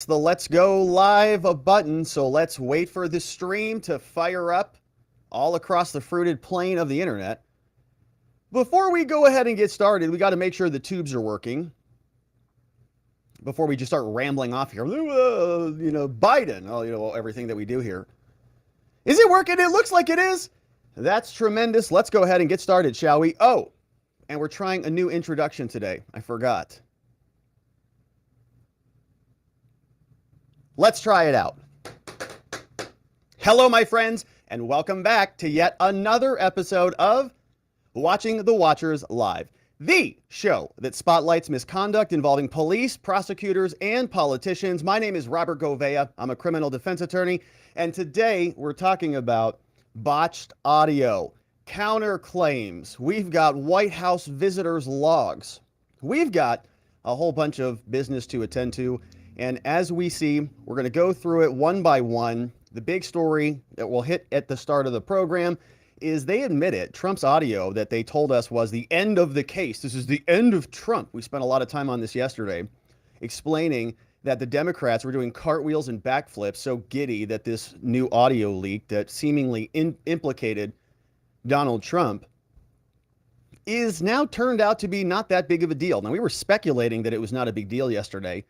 The let's go live button. So let's wait for the stream to fire up all across the fruited plain of the internet. Before we go ahead and get started, we got to make sure the tubes are working before we just start rambling off here. Biden, everything that we do here. Is it working? It looks like it is. That's tremendous. Let's go ahead and get started, shall we? Oh, and we're trying a new introduction today. I forgot. Let's try it out. Hello, my friends, and welcome back to yet another episode of Watching the Watchers Live, the show that spotlights misconduct involving police, prosecutors, and politicians. My name is Robert Gouveia. I'm a criminal defense attorney, and today we're talking about botched audio, counterclaims. We've got White House visitors' logs. We've got a whole bunch of business to attend to. And as we see, we're going to go through it one by one. The big story that we'll hit at the start of the program is they admit it. Trump's audio that they told us was the end of the case. This is the end of Trump. We spent a lot of time on this yesterday, explaining that the Democrats were doing cartwheels and backflips so giddy that this new audio leak that seemingly implicated Donald Trump is now turned out to be not that big of a deal. Now, we were speculating that it was not a big deal yesterday,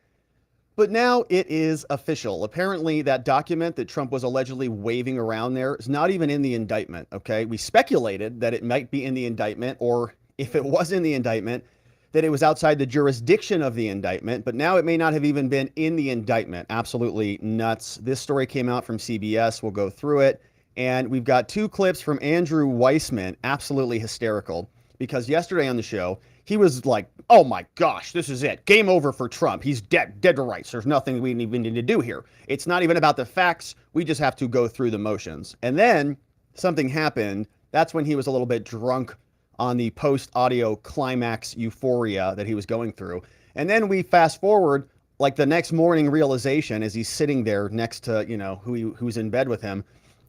but now it is official. Apparently, that document that Trump was allegedly waving around there is not even in the indictment, okay? We speculated that it might be in the indictment, or if it was in the indictment, that it was outside the jurisdiction of the indictment, but now it may not have even been in the indictment. Absolutely nuts. This story came out from CBS. We'll go through it. And we've got two clips from Andrew Weismann, absolutely hysterical, because yesterday on the show, he was like, oh my gosh, this is it. Game over for Trump. He's dead to rights. There's nothing we even need to do here. It's not even about the facts. We just have to go through the motions. And then something happened. That's when he was a little bit drunk on the post-audio climax euphoria that he was going through. And then we fast forward, like the next morning realization as he's sitting there next to, who's in bed with him.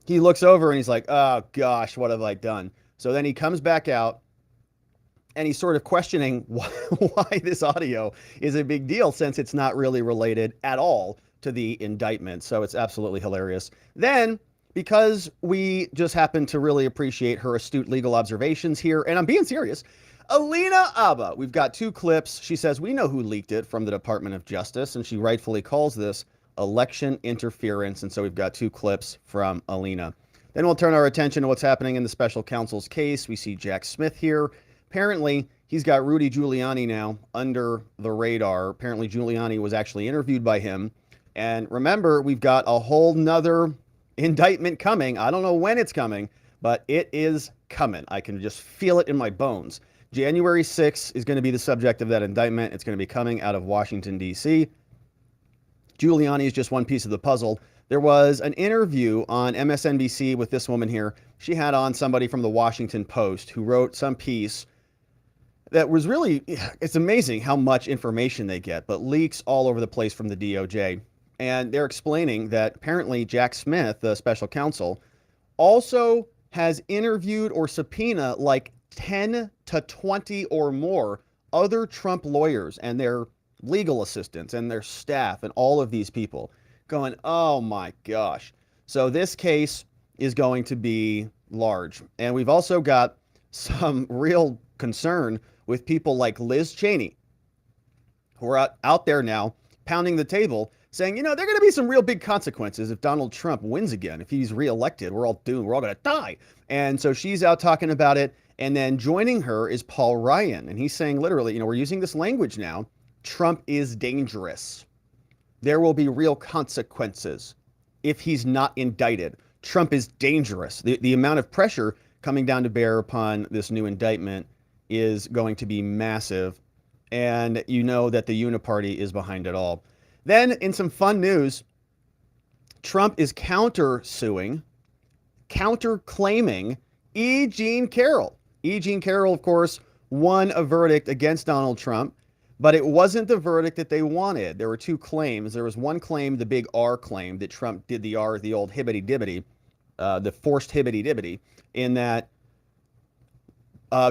He looks over and he's like, oh gosh, what have I done? So then he comes back out, and he's sort of questioning why this audio is a big deal, since it's not really related at all to the indictment. So it's absolutely hilarious. Then, because we just happen to really appreciate her astute legal observations here, and I'm being serious, Alina Habba, we've got two clips. She says, we know who leaked it from the Department of Justice, and she rightfully calls this election interference. And so we've got two clips from Alina. Then we'll turn our attention to what's happening in the special counsel's case. We see Jack Smith here. Apparently, he's got Rudy Giuliani now under the radar. Apparently, Giuliani was actually interviewed by him. And remember, we've got a whole nother indictment coming. I don't know when it's coming, but it is coming. I can just feel it in my bones. January 6th is going to be the subject of that indictment. It's going to be coming out of Washington, D.C. Giuliani is just one piece of the puzzle. There was an interview on MSNBC with this woman here. She had on somebody from the WashingtonPost who wrote some piece that was really, it's amazing how much information they get, but leaks all over the place from the DOJ. And they're explaining that apparently Jack Smith, the special counsel, also has interviewed or subpoena like 10 to 20 or more other Trump lawyers and their legal assistants and their staff and all of these people, going, oh my gosh. So this case is going to be large. And we've also got some real concern with people like Liz Cheney, who are out there now pounding the table, saying, there are going to be some real big consequences if Donald Trump wins again. If he's reelected, we're all doomed. We're all going to die. And so she's out talking about it. And then joining her is Paul Ryan. And he's saying literally, we're using this language now. Trump is dangerous. There will be real consequences if he's not indicted. Trump is dangerous. The amount of pressure coming down to bear upon this new indictment is going to be massive. And you know that the Uniparty is behind it all. Then, in some fun news, Trump is counterclaiming E.Jean Carroll. E.Jean Carroll, of course, won a verdict against Donald Trump, but it wasn't the verdict that they wanted. There were two claims. There was one claim, the big R claim, that Trump did the R, the old hibbity-dibbity, the forced hibbity-dibbity, in that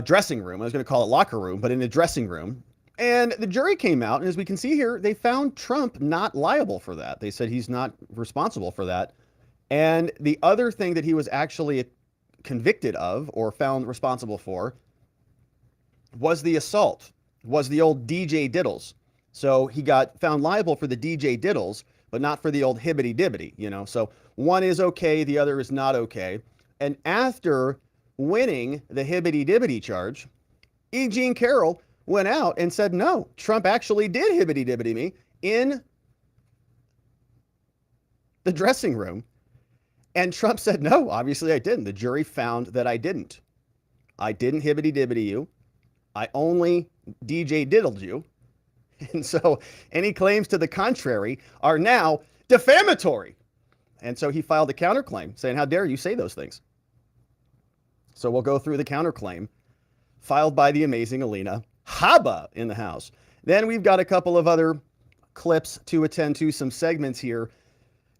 dressing room. I was going to call it locker room, but in the dressing room, And the jury came out, and as we can see here, they found Trump not liable for that. They said he's not responsible for that. And the other thing that he was actually convicted of or found responsible for was the assault, was the old DJ diddles. So he got found liable for the DJ diddles, but not for the old hibbity dibbity, you know. So one is okay, the other is not okay. And after winning the hibbity dibbity charge, E.Jean Carroll went out and said, no, Trump actually did hibbity dibbity me in the dressing room. And Trump said, no, obviously I didn't. The jury found that I didn't. I didn't hibbity dibbity you. I only DJ diddled you. And so any claims to the contrary are now defamatory. And so he filed a counterclaim saying, how dare you say those things? So we'll go through the counterclaim filed by the amazing Alina Habba in the House. Then we've got a couple of other clips to attend to, some segments here.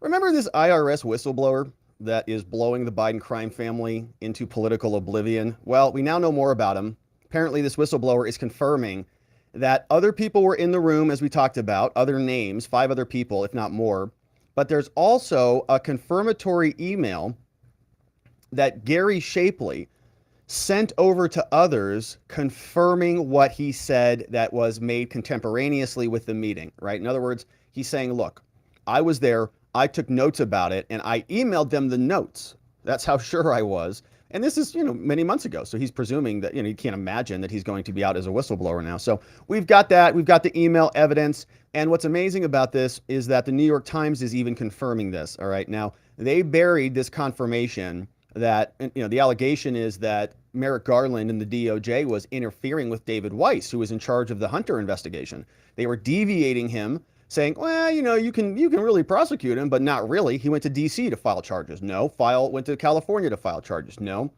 Remember this IRS whistleblower that is blowing the Biden crime family into political oblivion? Well, we now know more about him. Apparently, this whistleblower is confirming that other people were in the room, as we talked about, other names, 5 other people, if not more. But there's also a confirmatory email that Gary Shapley sent over to others confirming what he said that was made contemporaneously with the meeting, right? In other words, he's saying, look, I was there, I took notes about it, and I emailed them the notes. That's how sure I was. And this is, many months ago. So he's presuming that, you can't imagine that he's going to be out as a whistleblower now. So we've got that. We've got the email evidence. And what's amazing about this is that the New York Times is even confirming this. All right. Now, they buried this confirmation that, the allegation is that Merrick Garland and the DOJ was interfering with David Weiss, who was in charge of the Hunter investigation. They were deviating him, saying, well, you can really prosecute him, but not really. He went to D.C. to file charges. No. Went to California to file charges. No.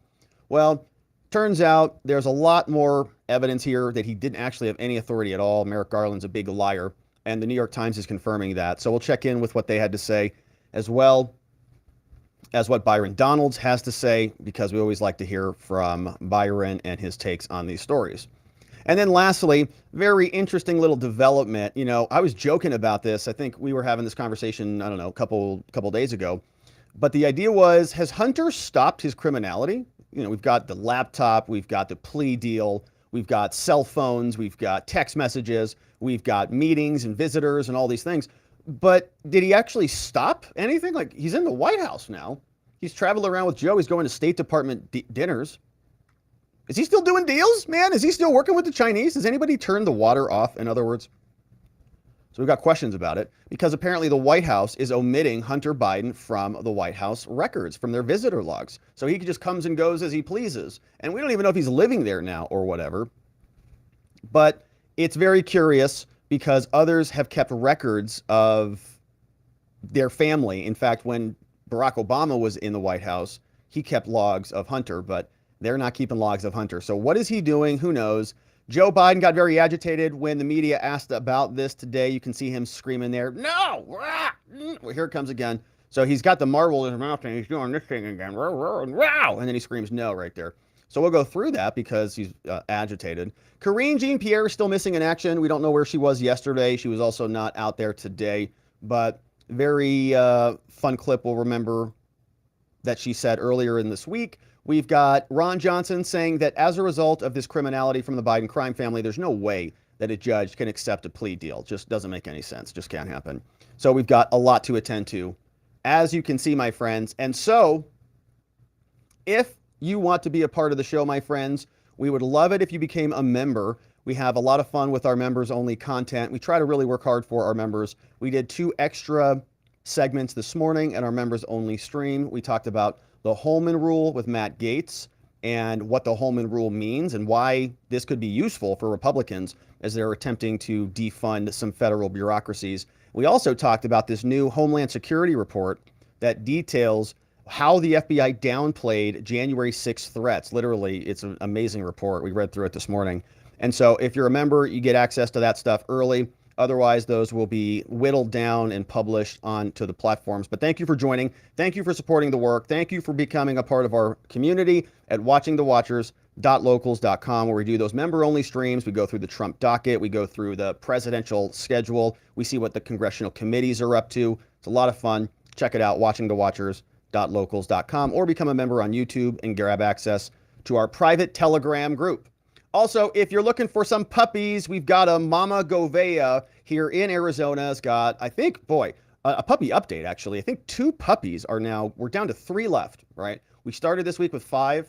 Well, turns out there's a lot more evidence here that he didn't actually have any authority at all. Merrick Garland's a big liar, and the New York Times is confirming that. So we'll check in with what they had to say, as well as what Byron Donalds has to say, because we always like to hear from Byron and his takes on these stories. And then lastly, very interesting little development. I was joking about this. I think we were having this conversation, I don't know, a couple days ago. But the idea was, has Hunter stopped his criminality? We've got the laptop, we've got the plea deal, we've got cell phones, we've got text messages, we've got meetings and visitors and all these things. But did he actually stop anything? Like, he's in the White House now. He's traveling around with Joe. He's going to State Department dinners. Is he still doing deals, man? Is he still working with the Chinese? Has anybody turned the water off, in other words? So we've got questions about it, because apparently the White House is omitting Hunter Biden from the White House records, from their visitor logs. So he just comes and goes as he pleases. And we don't even know if he's living there now or whatever. But it's very curious, because others have kept records of their family. In fact, when Barack Obama was in the White House, he kept logs of Hunter, but they're not keeping logs of Hunter. So what is he doing? Who knows? Joe Biden got very agitated when the media asked about this today. You can see him screaming there, no! Well, here it comes again. So he's got the marble in his mouth and he's doing this thing again. And then he screams no right there. So we'll go through that because he's agitated. Karine Jean-Pierre is still missing in action. We don't know where she was yesterday. She was also not out there today. But very fun clip we'll remember that she said earlier in this week. We've got Ron Johnson saying that as a result of this criminality from the Biden crime family, there's no way that a judge can accept a plea deal. Just doesn't make any sense. Just can't happen. So we've got a lot to attend to, as you can see, my friends. And so if you want to be a part of the show, my friends, we would love it if you became a member. We have a lot of fun with our members only content. We try to really work hard for our members. We did 2 extra segments this morning in our members only stream. We talked about the Holman Rule with Matt Gaetz and what the Holman Rule means and why this could be useful for Republicans as they're attempting to defund some federal bureaucracies. We also talked about this new Homeland Security report that details how the FBI downplayed January 6th threats. Literally, it's an amazing report. We read through it this morning. And so if you're a member, you get access to that stuff early. Otherwise, those will be whittled down and published onto the platforms. But thank you for joining. Thank you for supporting the work. Thank you for becoming a part of our community at watchingthewatchers.locals.com, where we do those member-only streams. We go through the Trump docket. We go through the presidential schedule. We see what the congressional committees are up to. It's a lot of fun. Check it out, watchingthewatchers.locals.com, or become a member on YouTube and grab access to our private Telegram group. Also, if you're looking for some puppies, we've got a Mama Govea here in Arizona. Has got, I think, a puppy update, actually. I think 2 puppies are now, we're down to 3 left, right? We started this week with 5.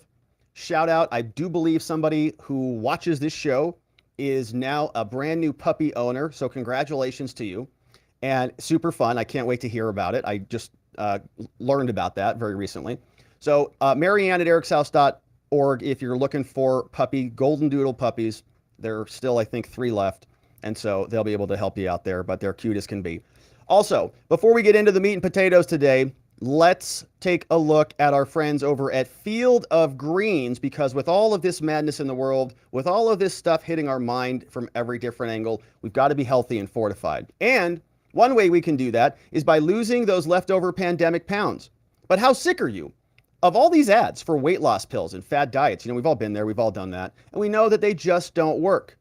Shout out, I do believe somebody who watches this show is now a brand new puppy owner. So congratulations to you. And super fun. I can't wait to hear about it. I just learned about that very recently. So Marianne at ericshouse.org, if you're looking for golden doodle puppies. There are still, I think, 3 left. And so they'll be able to help you out there, but they're cute as can be. Also, before we get into the meat and potatoes today, let's take a look at our friends over at Field of Greens, because with all of this madness in the world, with all of this stuff hitting our mind from every different angle, we've got to be healthy and fortified. And one way we can do that is by losing those leftover pandemic pounds. But how sick are you of all these ads for weight loss pills and fad diets? We've all been there. We've all done that. And we know that they just don't work.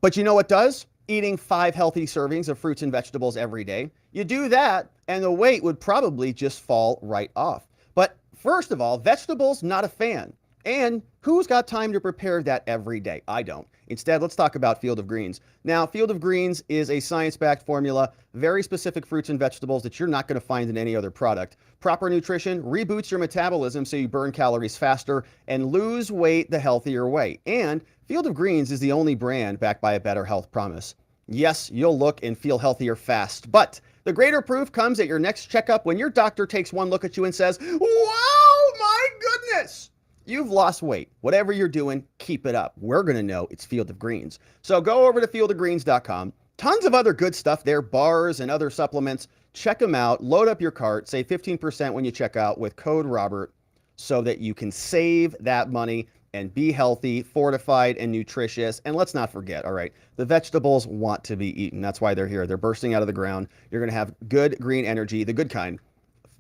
But you know what does? Eating 5 healthy servings of fruits and vegetables every day. You do that, and the weight would probably just fall right off. But first of all, vegetables, not a fan. And who's got time to prepare that every day? I don't. Instead, let's talk about Field of Greens. Now, Field of Greens is a science-backed formula, very specific fruits and vegetables that you're not going to find in any other product. Proper nutrition reboots your metabolism so you burn calories faster and lose weight the healthier way. And Field of Greens is the only brand backed by a better health promise. Yes, you'll look and feel healthier fast, but the greater proof comes at your next checkup when your doctor takes one look at you and says, "Wow, my goodness! You've lost weight." Whatever you're doing, keep it up. We're going to know it's Field of Greens. So go over to fieldofgreens.com. Tons of other good stuff there, bars and other supplements. Check them out. Load up your cart. Save 15% when you check out with code Robert so that you can save that money and be healthy, fortified, and nutritious. And let's not forget, all right, the vegetables want to be eaten. That's why they're here. They're bursting out of the ground. You're going to have good green energy, the good kind,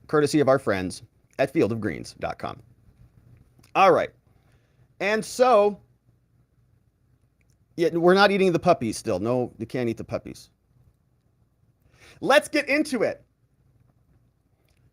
courtesy of our friends at fieldofgreens.com. All right. And so, yeah, we're not eating the puppies still. No, you can't eat the puppies. Let's get into it.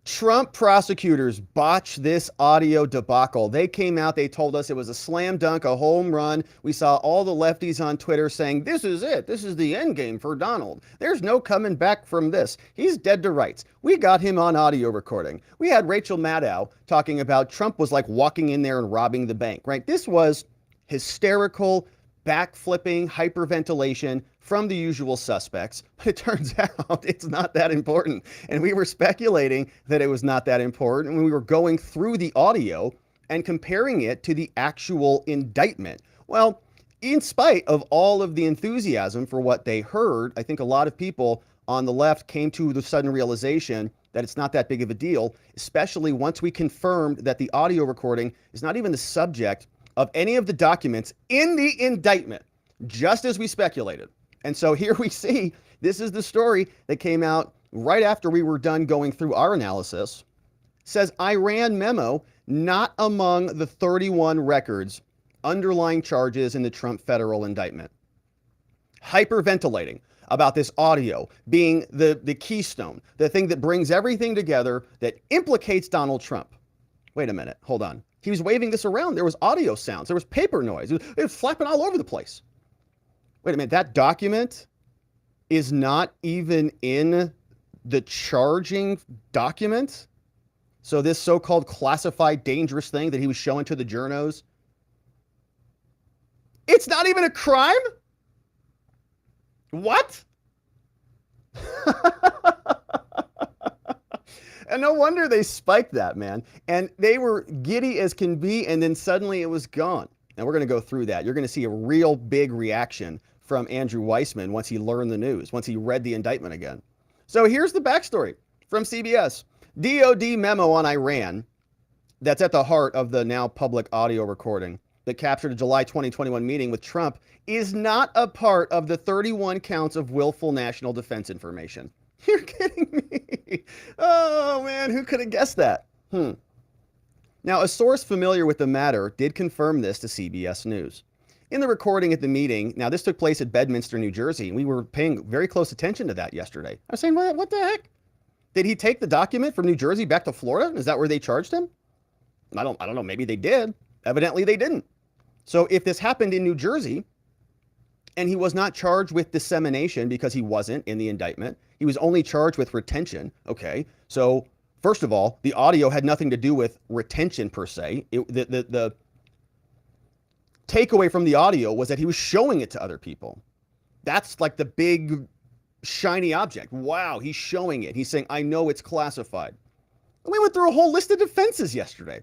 Trump prosecutors botched this audio debacle. They came out, they told us it was a slam dunk, a home run. We saw all the lefties on Twitter saying, this is it. This is the end game for Donald. There's no coming back from this. He's dead to rights. We got him on audio recording. We had Rachel Maddow talking about Trump was like walking in there and robbing the bank, right? This was hysterical, backflipping, hyperventilation from the usual suspects, but it turns out it's not that important. And we were speculating that it was not that important when we were going through the audio and comparing it to the actual indictment. Well, in spite of all of the enthusiasm for what they heard, I think a lot of people on the left came to the sudden realization that it's not that big of a deal, especially once we confirmed that the audio recording is not even the subject of any of the documents in the indictment, just as we speculated. And so here we see, this is the story that came out right after we were done going through our analysis. It says Iran memo not among the 31 records underlying charges in the Trump federal indictment. Hyperventilating about this audio being the keystone, the thing that brings everything together that implicates Donald Trump. Wait a minute, hold on. He was waving this around. There was audio sounds. There was paper noise. It was flapping all over the place. Wait a minute, that document is not even in the charging document? So this so-called classified dangerous thing that he was showing to the journos, it's not even a crime? What? And no wonder they spiked that, man. And they were giddy as can be, and then suddenly it was gone. And we're going to go through that. You're going to see a real big reaction from Andrew Weismann once he learned the news, once he read the indictment again. So here's the backstory from CBS. DOD memo on Iran that's at the heart of the now public audio recording that captured a July 2021 meeting with Trump is not a part of the 31 counts of willful national defense information. You're kidding me. Oh, man, who could have guessed that? Now, a source familiar with the matter did confirm this to CBS News. In the recording at the meeting, now this took place at Bedminster, New Jersey, and we were paying very close attention to that yesterday. I was saying, what the heck? Did he take the document from New Jersey back to Florida? Is that where they charged him? I don't know. Maybe they did. Evidently, they didn't. So if this happened in New Jersey and he was not charged with dissemination because he wasn't in the indictment, he was only charged with retention. Okay. So first of all, the audio had nothing to do with retention per se. The takeaway from the audio was that he was showing it to other people. That's like the big shiny object. Wow, he's showing it. He's saying, I know it's classified. And we went through a whole list of defenses yesterday.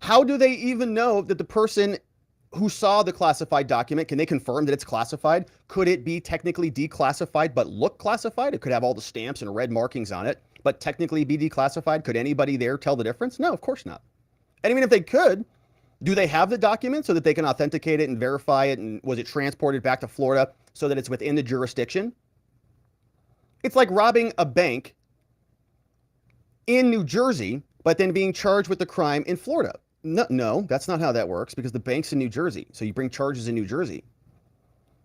How do they even know that the person who saw the classified document, can they confirm that it's classified? Could it be technically declassified but look classified? It could have all the stamps and red markings on it, but technically be declassified. Could anybody there tell the difference? No, of course not. And even if they could, do they have the document so that they can authenticate it and verify it? And was it transported back to Florida so that it's within the jurisdiction? It's like robbing a bank in New Jersey, but then being charged with the crime in Florida. No, that's not how that works, because the bank's in New Jersey. So you bring charges in New Jersey.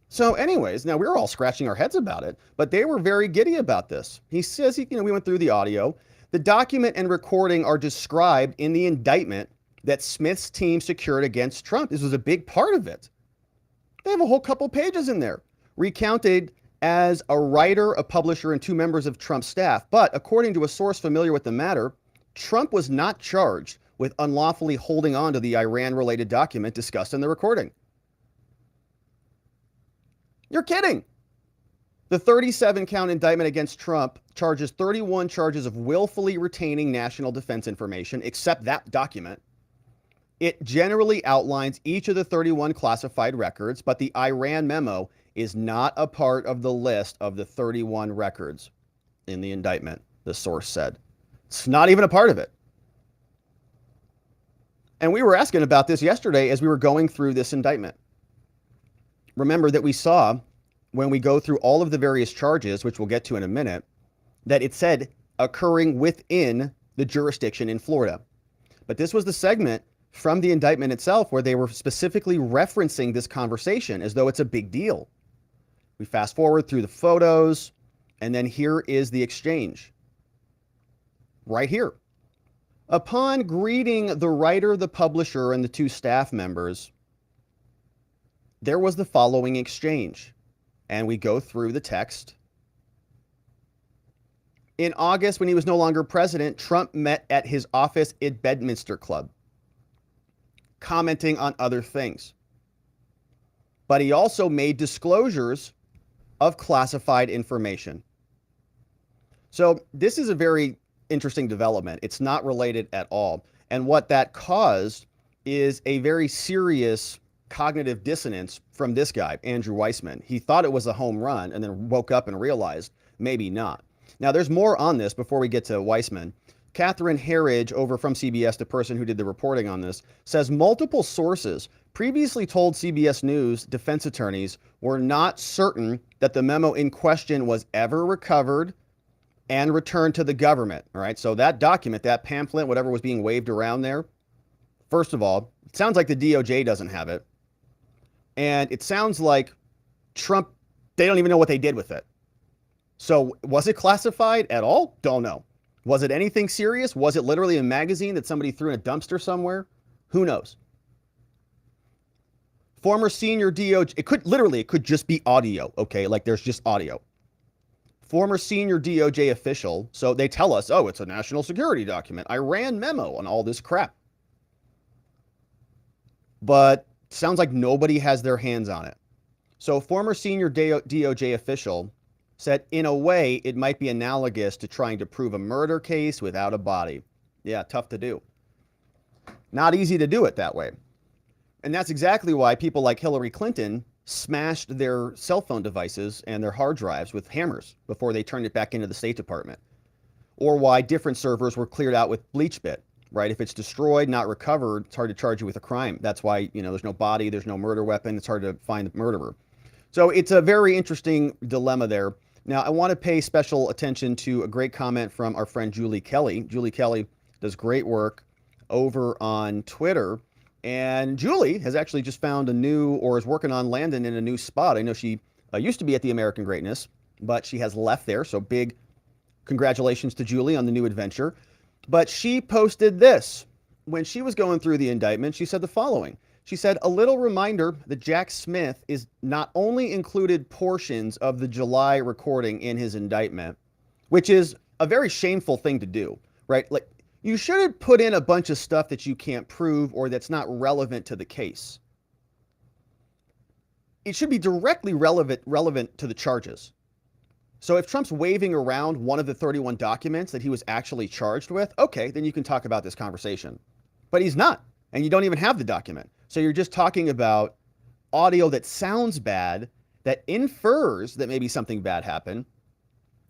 So anyways, now we were all scratching our heads about it, but they were very giddy about this. He says, we went through the audio. The document and recording are described in the indictment that Smith's team secured against Trump. This was a big part of it. They have a whole couple pages in there, recounted as a writer, a publisher, and 2 members of Trump's staff. But according to a source familiar with the matter, Trump was not charged with unlawfully holding on to the Iran-related document discussed in the recording. You're kidding. The 37-count indictment against Trump charges 31 charges of willfully retaining national defense information, except that document. It generally outlines each of the 31 classified records, but the Iran memo is not a part of the list of the 31 records in the indictment, the source said. It's not even a part of it. And we were asking about this yesterday as we were going through this indictment. Remember that we saw, when we go through all of the various charges, which we'll get to in a minute, that it said occurring within the jurisdiction in Florida. But this was the segment from the indictment itself where they were specifically referencing this conversation as though it's a big deal. We fast forward through the photos, and then here is the exchange. Right here. Upon greeting the writer, the publisher, and the 2 staff members, there was the following exchange. And we go through the text. In August, when he was no longer president, Trump met at his office at Bedminster Club, commenting on other things. But he also made disclosures of classified information. So this is a very interesting development. It's not related at all. And what that caused is a very serious cognitive dissonance from this guy, Andrew Weismann. He thought it was a home run and then woke up and realized maybe not. Now, there's more on this before we get to Weismann. Catherine Herridge, over from CBS, the person who did the reporting on this, says multiple sources previously told CBS News defense attorneys were not certain that the memo in question was ever recovered and returned to the government. All right, so that document, that pamphlet, whatever was being waved around there, first of all, it sounds like the DOJ doesn't have it. And it sounds like Trump, they don't even know what they did with it. So was it classified at all? Don't know. Was it anything serious? Was it literally a magazine that somebody threw in a dumpster somewhere? Who knows? Former senior DOJ, it could just be audio, okay? Like there's just audio. Former senior DOJ official, so they tell us, oh, it's a national security document, Iran memo, and all this crap. But sounds like nobody has their hands on it. So former senior DOJ official said, in a way, it might be analogous to trying to prove a murder case without a body. Yeah, tough to do. Not easy to do it that way. And that's exactly why people like Hillary Clinton smashed their cell phone devices and their hard drives with hammers before they turned it back into the State Department. Or why different servers were cleared out with bleach bit right? If it's destroyed, not recovered, it's hard to charge you with a crime. That's why, there's no body, there's no murder weapon. It's hard to find the murderer. So it's a very interesting dilemma there. Now, I want to pay special attention to a great comment from our friend Julie Kelly. Julie Kelly does great work over on Twitter. And Julie has actually just found is working on landing in a new spot. I know she used to be at the American Greatness, but she has left there. So big congratulations to Julie on the new adventure. But she posted this. When she was going through the indictment, she said the following. She said, a little reminder that Jack Smith is not only included portions of the July recording in his indictment, which is a very shameful thing to do, right? Like, you shouldn't put in a bunch of stuff that you can't prove or that's not relevant to the case. It should be directly relevant to the charges. So if Trump's waving around one of the 31 documents that he was actually charged with, okay, then you can talk about this conversation. But he's not, and you don't even have the document. So you're just talking about audio that sounds bad, that infers that maybe something bad happened,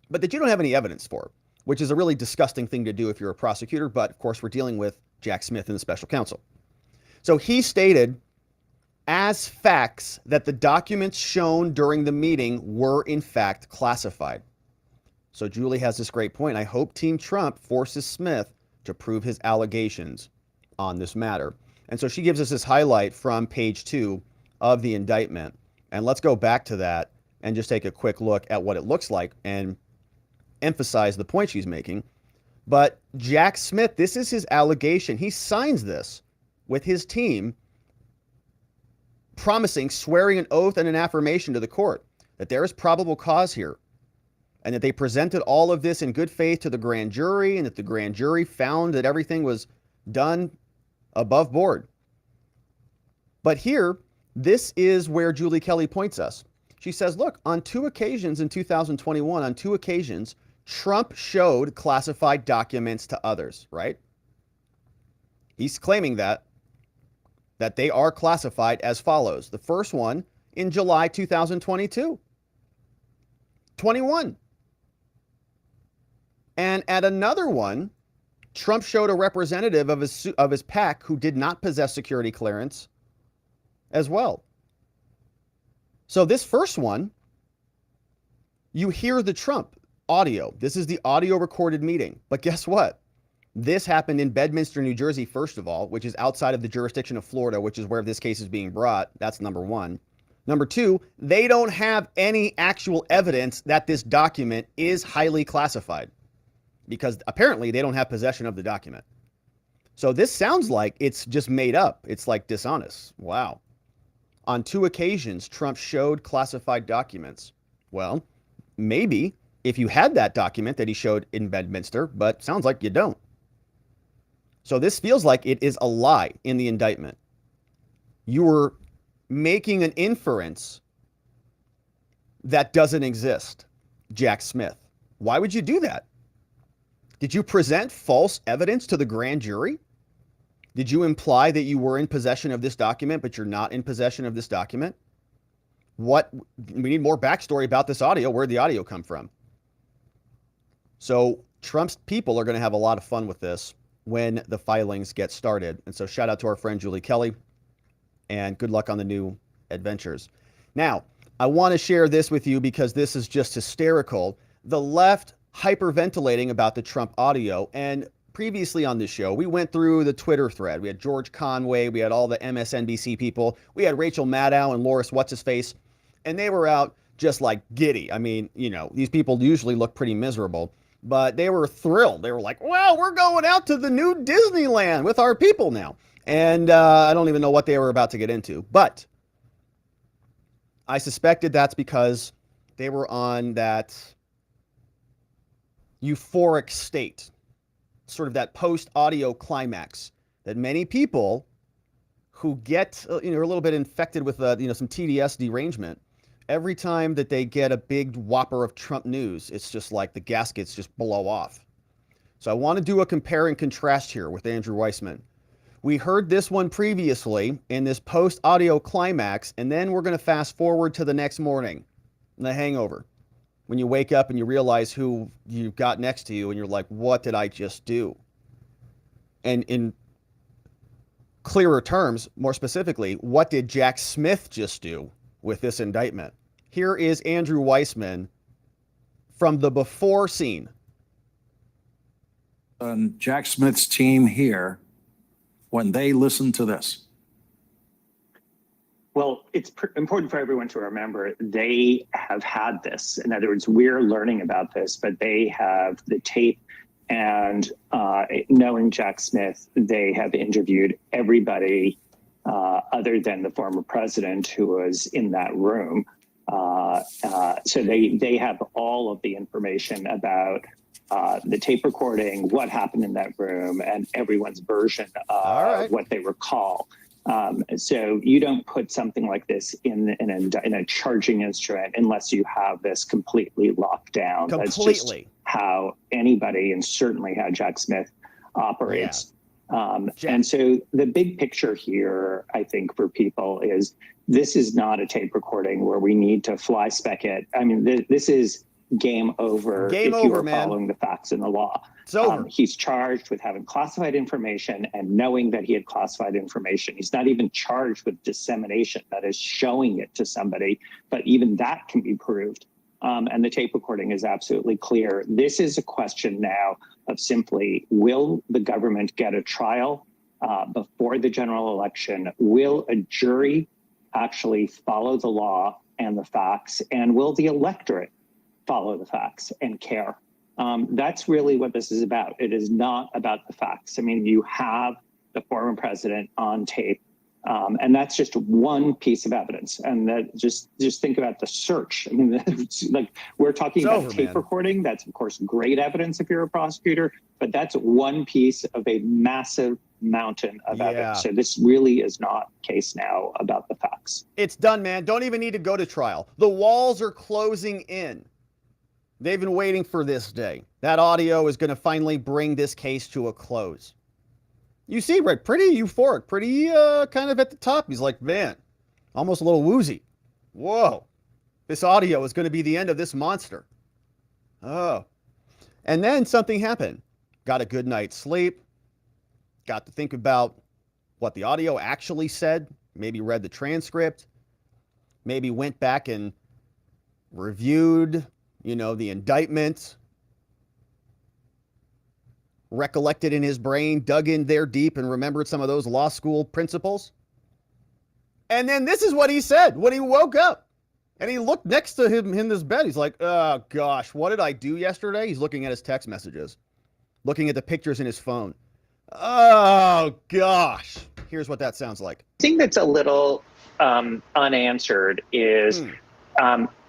but that you don't have any evidence for, which is a really disgusting thing to do if you're a prosecutor. But of course, we're dealing with Jack Smith and the special counsel. So he stated as facts that the documents shown during the meeting were in fact classified. So Julie has this great point. I hope Team Trump forces Smith to prove his allegations on this matter. And so she gives us this highlight from page 2 of the indictment. And let's go back to that and just take a quick look at what it looks like and emphasize the point she's making. But Jack Smith, this is his allegation. He signs this with his team, promising, swearing an oath and an affirmation to the court that there is probable cause here and that they presented all of this in good faith to the grand jury and that the grand jury found that everything was done above board. But here, this is where Julie Kelly points us. She says, look, on 2 occasions in 2021, on 2 occasions, Trump showed classified documents to others, right? He's claiming that they are classified as follows. The first one in July 2022, 21. And at another one, Trump showed a representative of his PAC who did not possess security clearance as well. So this first one, you hear the Trump audio. This is the audio recorded meeting. But guess what? This happened in Bedminster, New Jersey, first of all, which is outside of the jurisdiction of Florida, which is where this case is being brought. That's number one. Number two, they don't have any actual evidence that this document is highly classified because apparently they don't have possession of the document. So this sounds like it's just made up. It's like dishonest. Wow. On 2 occasions, Trump showed classified documents. Well, maybe if you had that document that he showed in Bedminster, but sounds like you don't. So this feels like it is a lie in the indictment. You were making an inference that doesn't exist, Jack Smith. Why would you do that? Did you present false evidence to the grand jury? Did you imply that you were in possession of this document, but you're not in possession of this document? We need more backstory about this audio. Where'd the audio come from? So Trump's people are going to have a lot of fun with this when the filings get started. And so shout out to our friend Julie Kelly and good luck on the new adventures. Now, I want to share this with you because this is just hysterical. The left hyperventilating about the Trump audio. And previously on this show, we went through the Twitter thread. We had George Conway, we had all the MSNBC people, we had Rachel Maddow and Loris What's-His-Face, and they were out just like giddy. I mean, these people usually look pretty miserable, but they were thrilled. They were like, well, we're going out to the new Disneyland with our people now. And I don't even know what they were about to get into, but I suspected that's because they were on that euphoric state, sort of that post-audio climax that many people who get a little bit infected with some TDS derangement, every time that they get a big whopper of Trump news, it's just like the gaskets just blow off. So I want to do a compare and contrast here with Andrew Weissmann. We heard this one previously in this post-audio climax, and then we're going to fast forward to the next morning, the hangover, when you wake up and you realize who you've got next to you and you're like, what did I just do? And in clearer terms, more specifically, what did Jack Smith just do with this indictment? Here is Andrew Weismann from the before scene. And Jack Smith's team here, when they listen to this? Well, it's important for everyone to remember they have had this. In other words, we're learning about this, but they have the tape. And knowing Jack Smith, they have interviewed everybody other than the former president who was in that room. So they have all of the information about the tape recording, what happened in that room, and everyone's version of what they recall. So you don't put something like this in a charging instrument unless you have this completely locked down. That's just how anybody, and certainly how Jack Smith operates. And so the big picture here, I think, for people is this is not a tape recording where we need to fly spec it. I mean, this is game over if you are following the facts and the law. It's over. He's charged with having classified information and knowing that he had classified information. He's not even charged with dissemination, that is showing it to somebody, but even that can be proved. And the tape recording is absolutely clear. This is a question now of simply, will the government get a trial before the general election? Will a jury actually follow the law and the facts? And will the electorate follow the facts and care? That's really what this is about. It is not about the facts. I mean, you have the former president on tape, and that's just one piece of evidence. And that just think about the search. I mean, like we're talking about tape recording. That's of course great evidence if you're a prosecutor, but that's one piece of a massive mountain of evidence. So this really is not a case now about the facts. It's done, man. Don't even need to go to trial. The walls are closing in. They've been waiting for this day. That audio is going to finally bring this case to a close. You see, right? Pretty euphoric, pretty kind of at the top. He's like, man, almost a little woozy. Whoa. This audio is going to be the end of this monster. Oh. And then something happened. Got a good night's sleep. Got to think about what the audio actually said. Maybe read the transcript. Maybe went back and reviewed the indictment, recollected in his brain, dug in there deep and remembered some of those law school principles. And then this is what he said when he woke up. And he looked next to him in this bed. He's like, oh gosh, what did I do yesterday? He's looking at his text messages, looking at the pictures in his phone. Oh gosh. Here's what that sounds like. The thing that's a little unanswered is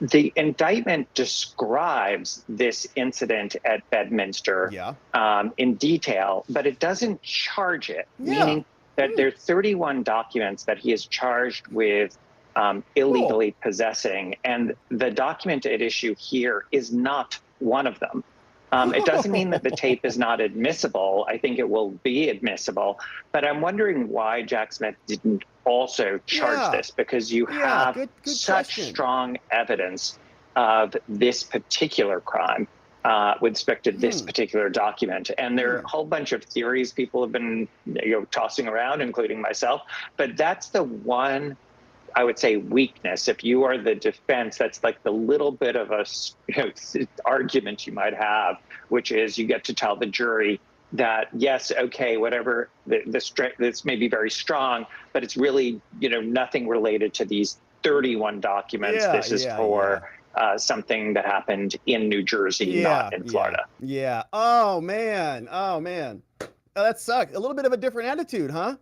the indictment describes this incident at Bedminster in detail, but it doesn't charge it, meaning that there are 31 documents that he is charged with illegally possessing, and the document at issue here is not one of them. It doesn't mean that the tape is not admissible. I think it will be admissible, but I'm wondering why Jack Smith didn't also charge this, because you have good such strong evidence of this particular crime with respect to this particular document. And there are a whole bunch of theories people have been tossing around, including myself, but that's the one, I would say, weakness. If you are the defense, that's like the little bit of a argument you might have, which is you get to tell the jury that, yes, okay, whatever, this may be very strong, but it's really, nothing related to these 31 documents. This is for something that happened in New Jersey, not in Florida. Oh, man. Oh, that sucks. A little bit of a different attitude, huh?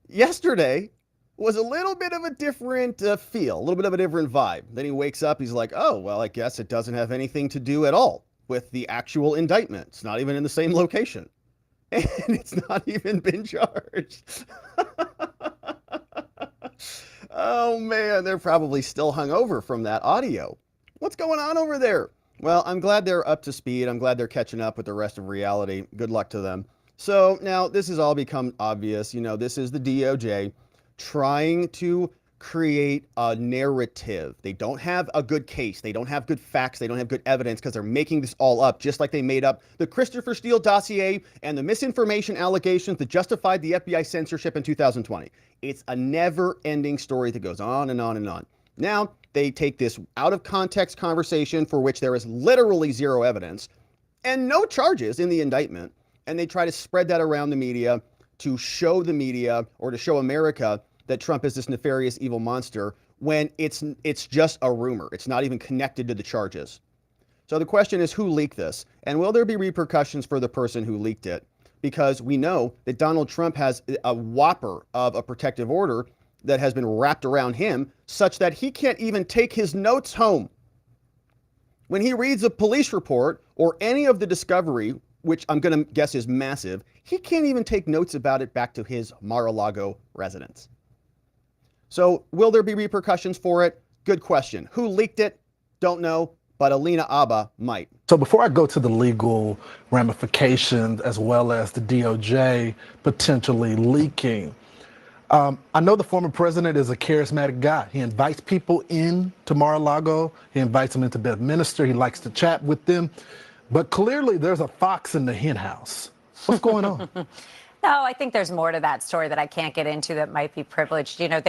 Yesterday was a little bit of a different feel, a little bit of a different vibe. Then he wakes up, he's like, oh, well, I guess it doesn't have anything to do at all with the actual indictment. It's not even in the same location. And it's not even been charged. Oh, man, they're probably still hungover from that audio. What's going on over there? Well, I'm glad they're up to speed. I'm glad they're catching up with the rest of reality. Good luck to them. So now this has all become obvious. This is the DOJ trying to create a narrative. They don't have a good case. They don't have good facts. They don't have good evidence because they're making this all up, just like they made up the Christopher Steele dossier and the misinformation allegations that justified the FBI censorship in 2020. It's a never-ending story that goes on and on and on. Now, they take this out-of-context conversation for which there is literally zero evidence and no charges in the indictment, and they try to spread that around the media to show the media or to show America that Trump is this nefarious evil monster when it's just a rumor. It's not even connected to the charges. So the question is, who leaked this? And will there be repercussions for the person who leaked it? Because we know that Donald Trump has a whopper of a protective order that has been wrapped around him such that he can't even take his notes home. When he reads a police report or any of the discovery, which I'm going to guess is massive, he can't even take notes about it back to his Mar-a-Lago residence. So will there be repercussions for it? Good question. Who leaked it? Don't know, but Alina Habba might. So before I go to the legal ramifications as well as the DOJ potentially leaking, I know the former president is a charismatic guy. He invites people in to Mar-a-Lago. He invites them into Bedminster. He likes to chat with them. But clearly there's a fox in the hen house. What's going on? No, I think there's more to that story that I can't get into that might be privileged. You know,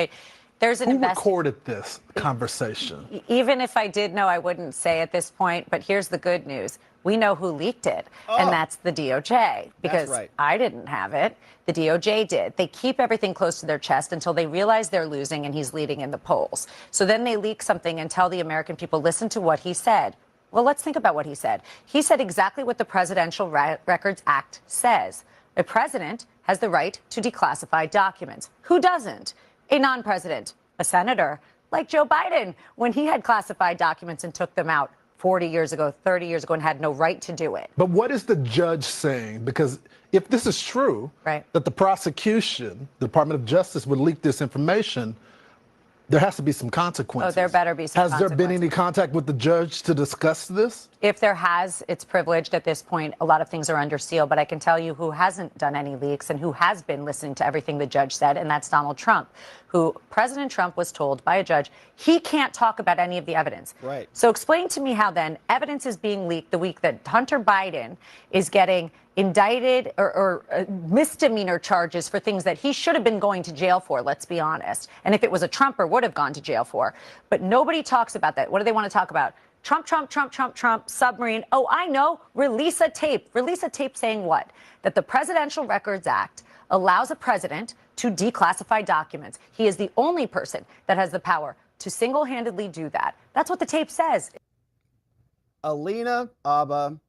there's an Who recorded this conversation? Even if I did know, I wouldn't say at this point. But here's the good news. We know who leaked it, and that's the DOJ, because right. I didn't have it. The DOJ did. They keep everything close to their chest until they realize they're losing and he's leading in the polls. So then they leak something and tell the American people, listen to what he said. Well, let's think about what he said. He said exactly what the Presidential Records Act says. A president has the right to declassify documents. Who doesn't? A non-president, a senator, like Joe Biden, when he had classified documents and took them out 40 years ago, 30 years ago, and had no right to do it. But what is the judge saying? Because if this is true, right, that the prosecution, the Department of Justice would leak this information, there has to be some consequences. Oh, there better be some consequences. Has there been any contact with the judge to discuss this? If there has, it's privileged at this point. A lot of things are under seal, but I can tell you who hasn't done any leaks and who has been listening to everything the judge said, and that's Donald Trump, who President Trump was told by a judge he can't talk about any of the evidence. Right. So explain to me how then evidence is being leaked the week that Hunter Biden is getting indicted or misdemeanor charges for things that he should have been going to jail for, let's be honest. And if it was a Trumper, would have gone to jail for. But nobody talks about that. What do they want to talk about? Trump, Trump, Trump, Trump, Trump, submarine. Oh, I know. Release a tape. Release a tape saying what? That the Presidential Records Act allows a president to declassify documents. He is the only person that has the power to single-handedly do that. That's what the tape says. Alina Habba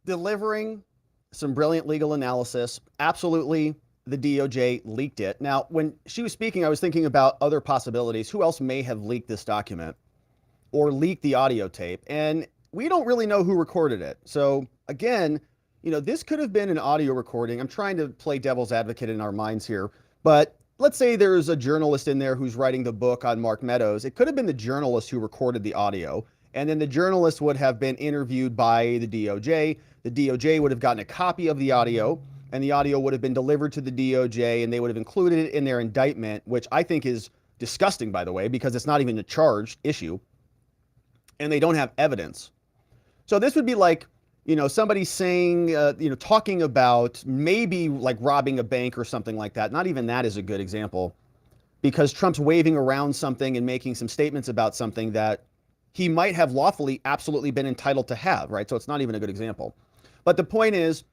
delivering some brilliant legal analysis. Absolutely, the DOJ leaked it. Now, when she was speaking, I was thinking about other possibilities. Who else may have leaked this document or leaked the audio tape? And we don't really know who recorded it. So again, you know, this could have been an audio recording. I'm trying to play devil's advocate in our minds here, but let's say there's a journalist in there who's writing the book on Mark Meadows. It could have been the journalist who recorded the audio, and then the journalist would have been interviewed by the DOJ. The DOJ would have gotten a copy of the audio, and the audio would have been delivered to the DOJ, and they would have included it in their indictment, which I think is disgusting, by the way, because it's not even a charged issue, and they don't have evidence. So this would be like, you know, somebody saying, you know, talking about maybe like robbing a bank or something like that. Not even that is a good example, because Trump's waving around something and making some statements about something that he might have lawfully absolutely been entitled to have, right? So it's not even a good example. But the point is,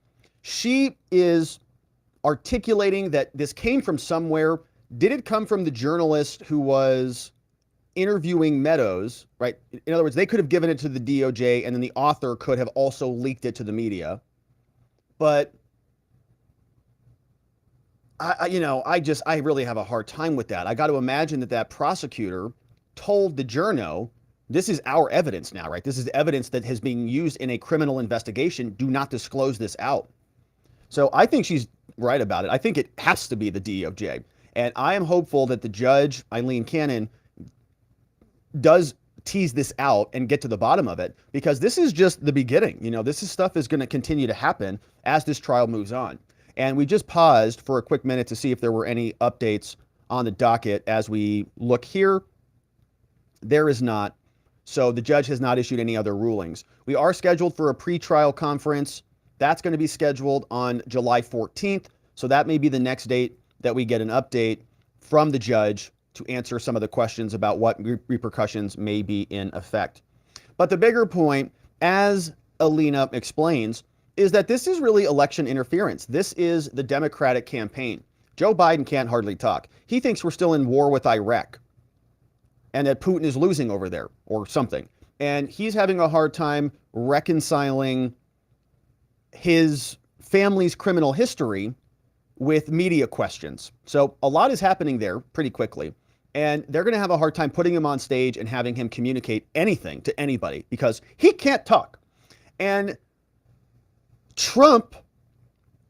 she is articulating that this came from somewhere. Did it come from the journalist who was interviewing Meadows, right? In other words, they could have given it to the DOJ, and then the author could have also leaked it to the media. But I really have a hard time with that. I got to imagine that prosecutor told the journo, this is our evidence now, right? This is evidence that has been used in a criminal investigation. Do not disclose this out. So I think she's right about it. I think it has to be the DOJ. And I am hopeful that the judge, Eileen Cannon, does tease this out and get to the bottom of it, because this is just the beginning. You know, stuff is going to continue to happen as this trial moves on. And we just paused for a quick minute to see if there were any updates on the docket as we look here. There is not. So the judge has not issued any other rulings. We are scheduled for a pretrial conference. That's going to be scheduled on July 14th. So that may be the next date that we get an update from the judge to answer some of the questions about what repercussions may be in effect. But the bigger point, as Alina explains, is that this is really election interference. This is the Democratic campaign. Joe Biden can't hardly talk. He thinks we're still in war with Iraq and that Putin is losing over there or something. And he's having a hard time reconciling his family's criminal history with media questions. So a lot is happening there pretty quickly. And they're going to have a hard time putting him on stage and having him communicate anything to anybody because he can't talk. And Trump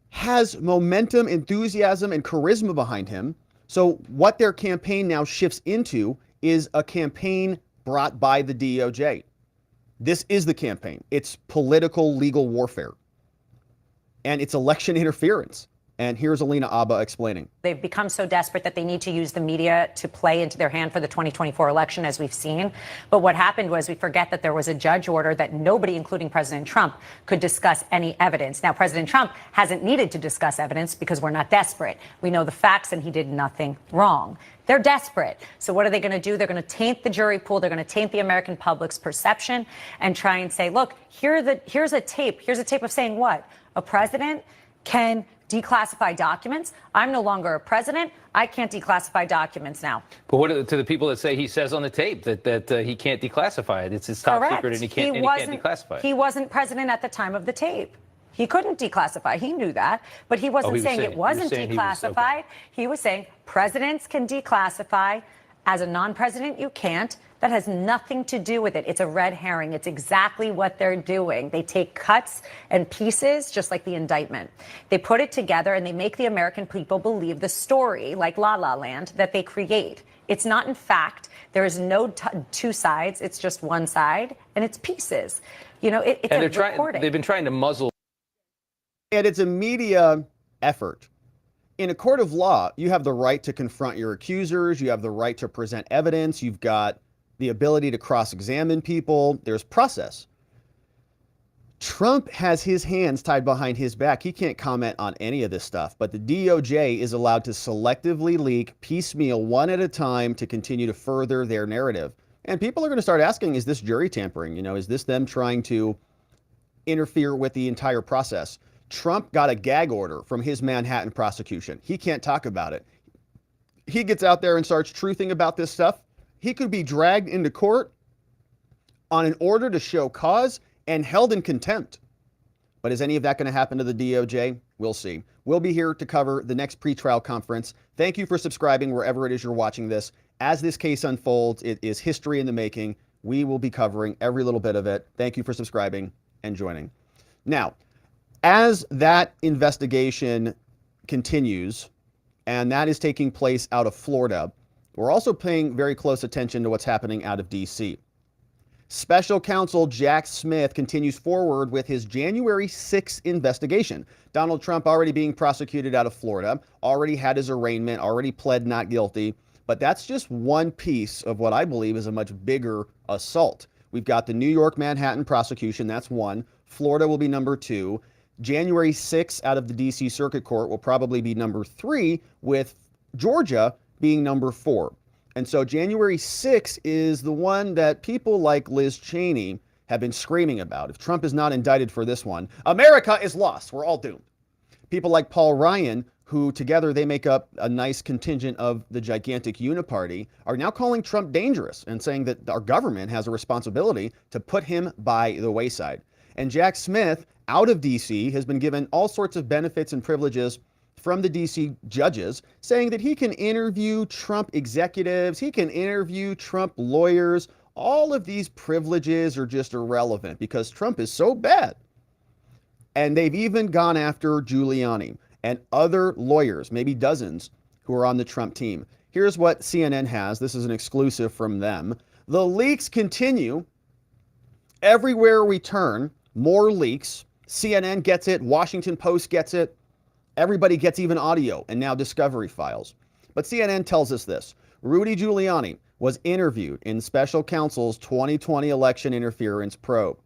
has momentum, enthusiasm, and charisma behind him. So what their campaign now shifts into is a campaign brought by the DOJ. This is the campaign. It's political legal warfare. And it's election interference. And here's Alina Habba explaining. They've become so desperate that they need to use the media to play into their hand for the 2024 election, as we've seen. But what happened was we forget that there was a judge order that nobody, including President Trump, could discuss any evidence. Now, President Trump hasn't needed to discuss evidence because we're not desperate. We know the facts and he did nothing wrong. They're desperate. So what are they going to do? They're going to taint the jury pool. They're going to taint the American public's perception and try and say, look, here's a tape. Here's a tape of saying what? A president can declassify documents. I'm no longer a president. I can't declassify documents now. But what to the people that say he says on the tape that he can't declassify it? It's his top secret and he can't declassify it. He wasn't president at the time of the tape. He couldn't declassify. He knew that. But he wasn't saying it wasn't declassified. He was saying presidents can declassify. As a non-president, you can't. That has nothing to do with it. It's a red herring. It's exactly what they're doing. They take cuts and pieces, just like the indictment. They put it together and they make the American people believe the story, like La La Land, that they create. It's not in fact. There is no two sides. It's just one side, and it's pieces. You know, it's a recording. They've been trying to muzzle. And it's a media effort. In a court of law, you have the right to confront your accusers. You have the right to present evidence. You've got the ability to cross-examine people. There's process. Trump has his hands tied behind his back. He can't comment on any of this stuff, but the DOJ is allowed to selectively leak piecemeal one at a time to continue to further their narrative. And people are going to start asking, is this jury tampering? You know, is this them trying to interfere with the entire process? Trump got a gag order from his Manhattan prosecution. He can't talk about it. He gets out there and starts truthing about this stuff. He could be dragged into court on an order to show cause and held in contempt. But is any of that going to happen to the DOJ? We'll see. We'll be here to cover the next pretrial conference. Thank you for subscribing wherever it is you're watching this. As this case unfolds, it is history in the making. We will be covering every little bit of it. Thank you for subscribing and joining. Now, as that investigation continues, and that is taking place out of Florida, we're also paying very close attention to what's happening out of D.C. Special Counsel Jack Smith continues forward with his January 6th investigation. Donald Trump already being prosecuted out of Florida, already had his arraignment, already pled not guilty. But that's just one piece of what I believe is a much bigger assault. We've got the New York Manhattan prosecution, that's one. Florida will be number two. January 6th out of the D.C. Circuit Court will probably be number three, with Georgia being number four. And so January 6th is the one that people like Liz Cheney have been screaming about. If Trump is not indicted for this one, America is lost. We're all doomed. People like Paul Ryan, who together they make up a nice contingent of the gigantic uniparty, are now calling Trump dangerous and saying that our government has a responsibility to put him by the wayside. And Jack Smith, out of D.C., has been given all sorts of benefits and privileges from the D.C. judges, saying that he can interview Trump executives, he can interview Trump lawyers. All of these privileges are just irrelevant because Trump is so bad. And they've even gone after Giuliani and other lawyers, maybe dozens, who are on the Trump team. Here's what CNN has. This is an exclusive from them. The leaks continue. Everywhere we turn, more leaks. CNN gets it. WashingtonPost gets it. Everybody gets even audio and now discovery files. But CNN tells us this. Rudy Giuliani was interviewed in special counsel's 2020 election interference probe.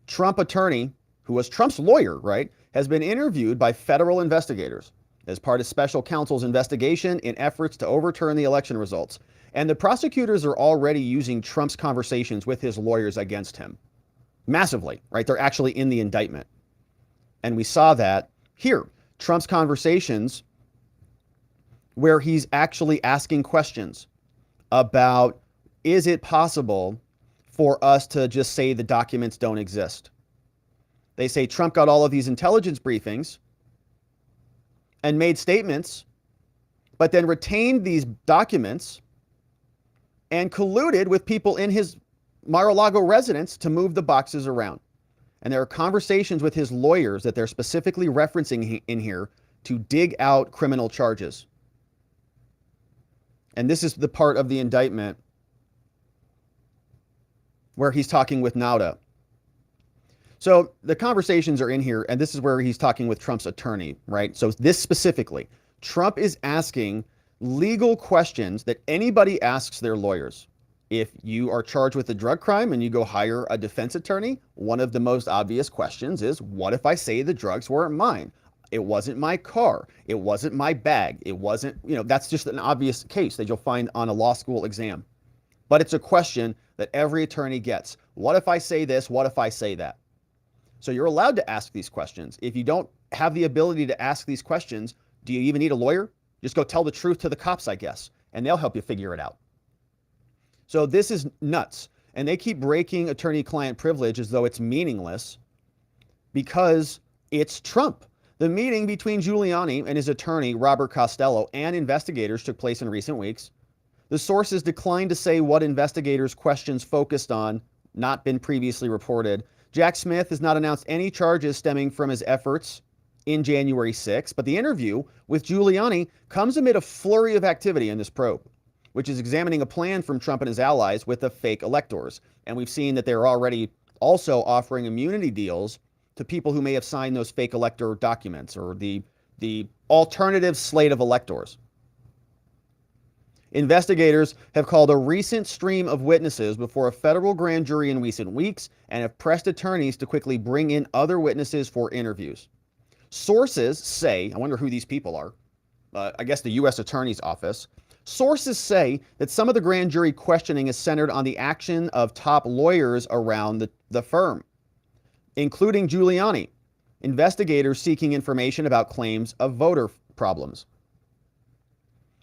Trump attorney, who was Trump's lawyer, right, has been interviewed by federal investigators as part of special counsel's investigation in efforts to overturn the election results. And the prosecutors are already using Trump's conversations with his lawyers against him. Massively, right? They're actually in the indictment. And we saw that here. Trump's conversations where he's actually asking questions about, is it possible for us to just say the documents don't exist? They say Trump got all of these intelligence briefings and made statements, but then retained these documents and colluded with people in his Mar-a-Lago residence to move the boxes around. And there are conversations with his lawyers that they're specifically referencing in here to dig out criminal charges. And this is the part of the indictment where he's talking with Nauta. So the conversations are in here, and this is where he's talking with Trump's attorney, right? So this specifically, Trump is asking legal questions that anybody asks their lawyers. If you are charged with a drug crime and you go hire a defense attorney, one of the most obvious questions is, what if I say the drugs weren't mine? It wasn't my car. It wasn't my bag. It wasn't, that's just an obvious case that you'll find on a law school exam. But it's a question that every attorney gets. What if I say this? What if I say that? So you're allowed to ask these questions. If you don't have the ability to ask these questions, do you even need a lawyer? Just go tell the truth to the cops, I guess, and they'll help you figure it out. So this is nuts. And they keep breaking attorney-client privilege as though it's meaningless because it's Trump. The meeting between Giuliani and his attorney, Robert Costello, and investigators took place in recent weeks. The sources declined to say what investigators' questions focused on, not been previously reported. Jack Smith has not announced any charges stemming from his efforts in January 6th, but the interview with Giuliani comes amid a flurry of activity in this probe, which is examining a plan from Trump and his allies with the fake electors. And we've seen that they're already also offering immunity deals to people who may have signed those fake elector documents or the alternative slate of electors. Investigators have called a recent stream of witnesses before a federal grand jury in recent weeks and have pressed attorneys to quickly bring in other witnesses for interviews. Sources say, I wonder who these people are, I guess the U.S. Attorney's Office. Sources say that some of the grand jury questioning is centered on the action of top lawyers around the firm, including Giuliani, investigators seeking information about claims of voter problems.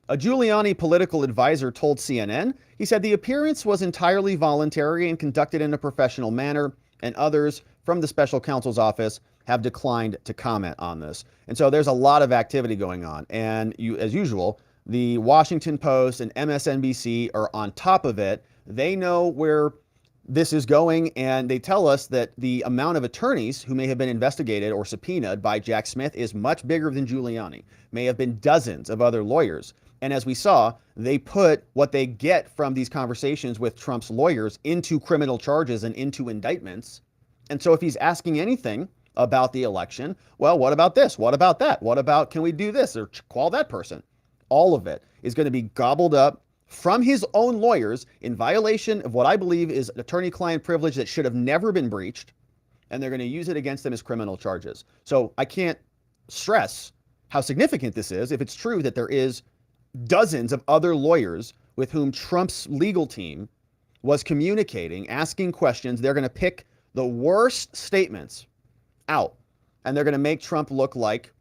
A Giuliani political advisor told CNN, he said the appearance was entirely voluntary and conducted in a professional manner, and others from the special counsel's office have declined to comment on this. And so there's a lot of activity going on. And as usual, the Washington Post and MSNBC are on top of it. They know where this is going, and they tell us that the amount of attorneys who may have been investigated or subpoenaed by Jack Smith is much bigger than Giuliani. May have been dozens of other lawyers. And as we saw, they put what they get from these conversations with Trump's lawyers into criminal charges and into indictments. And so if he's asking anything about the election, well, what about this? What about that? What about, can we do this or call that person? All of it is going to be gobbled up from his own lawyers in violation of what I believe is attorney-client privilege that should have never been breached. And they're going to use it against them as criminal charges. So I can't stress how significant this is if it's true that there is dozens of other lawyers with whom Trump's legal team was communicating, asking questions. They're going to pick the worst statements out, and they're going to make Trump look like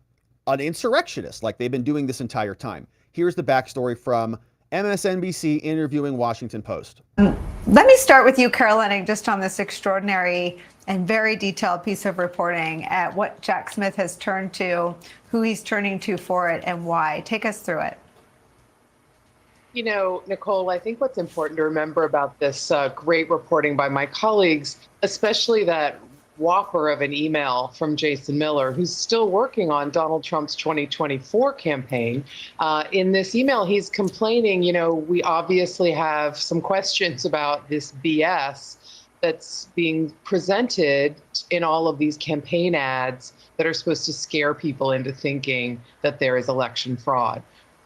an insurrectionist, like they've been doing this entire time. Here's the backstory from MSNBC interviewing Washington Post. Let me start with you, Caroline, just on this extraordinary and very detailed piece of reporting at what Jack Smith has turned to, who he's turning to for it, and why. Take us through it. You know, Nicole, I think what's important to remember about this great reporting by my colleagues, especially that whopper of an email from Jason Miller, who's still working on Donald Trump's 2024 campaign. In this email, he's complaining, we obviously have some questions about this BS that's being presented in all of these campaign ads that are supposed to scare people into thinking that there is election fraud.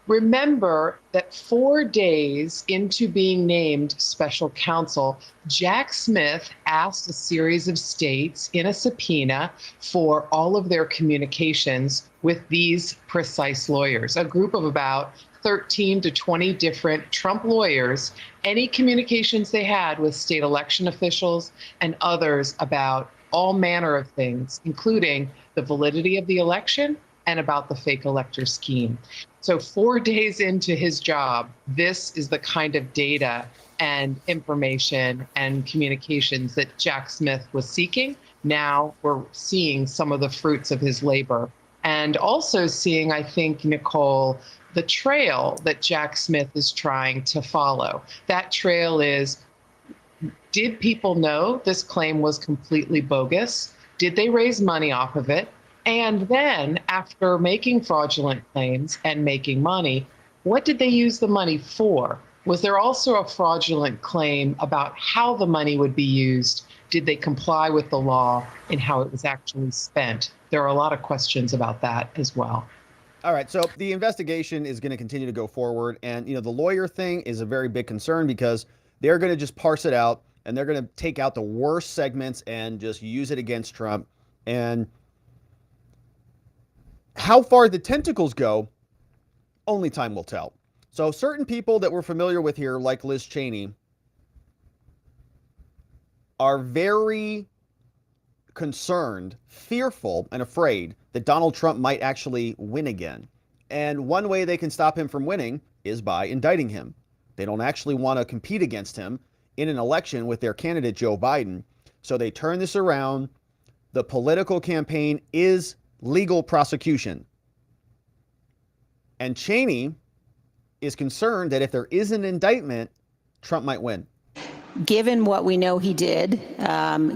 Remember that 4 days into being named special counsel, Jack Smith asked a series of states in a subpoena for all of their communications with these precise lawyers, a group of about 13 to 20 different Trump lawyers, any communications they had with state election officials and others about all manner of things, including the validity of the election and about the fake elector scheme. So 4 days into his job, this is the kind of data and information and communications that Jack Smith was seeking. Now we're seeing some of the fruits of his labor. And also seeing, I think, Nicole, the trail that Jack Smith is trying to follow. That trail is, did people know this claim was completely bogus? Did they raise money off of it? And then, after making fraudulent claims and making money, what did they use the money for? Was there also a fraudulent claim about how the money would be used? Did they comply with the law in how it was actually spent? There are a lot of questions about that as well. All right, so the investigation is going to continue to go forward. And, the lawyer thing is a very big concern because they're going to just parse it out and they're going to take out the worst segments and just use it against Trump. And how far the tentacles go, only time will tell. So certain people that we're familiar with here, like Liz Cheney, are very concerned, fearful, and afraid that Donald Trump might actually win again. And one way they can stop him from winning is by indicting him. They don't actually want to compete against him in an election with their candidate, Joe Biden. So they turn this around. The political campaign is legal prosecution. And Cheney is concerned that if there is an indictment, Trump might win. Given what we know he did,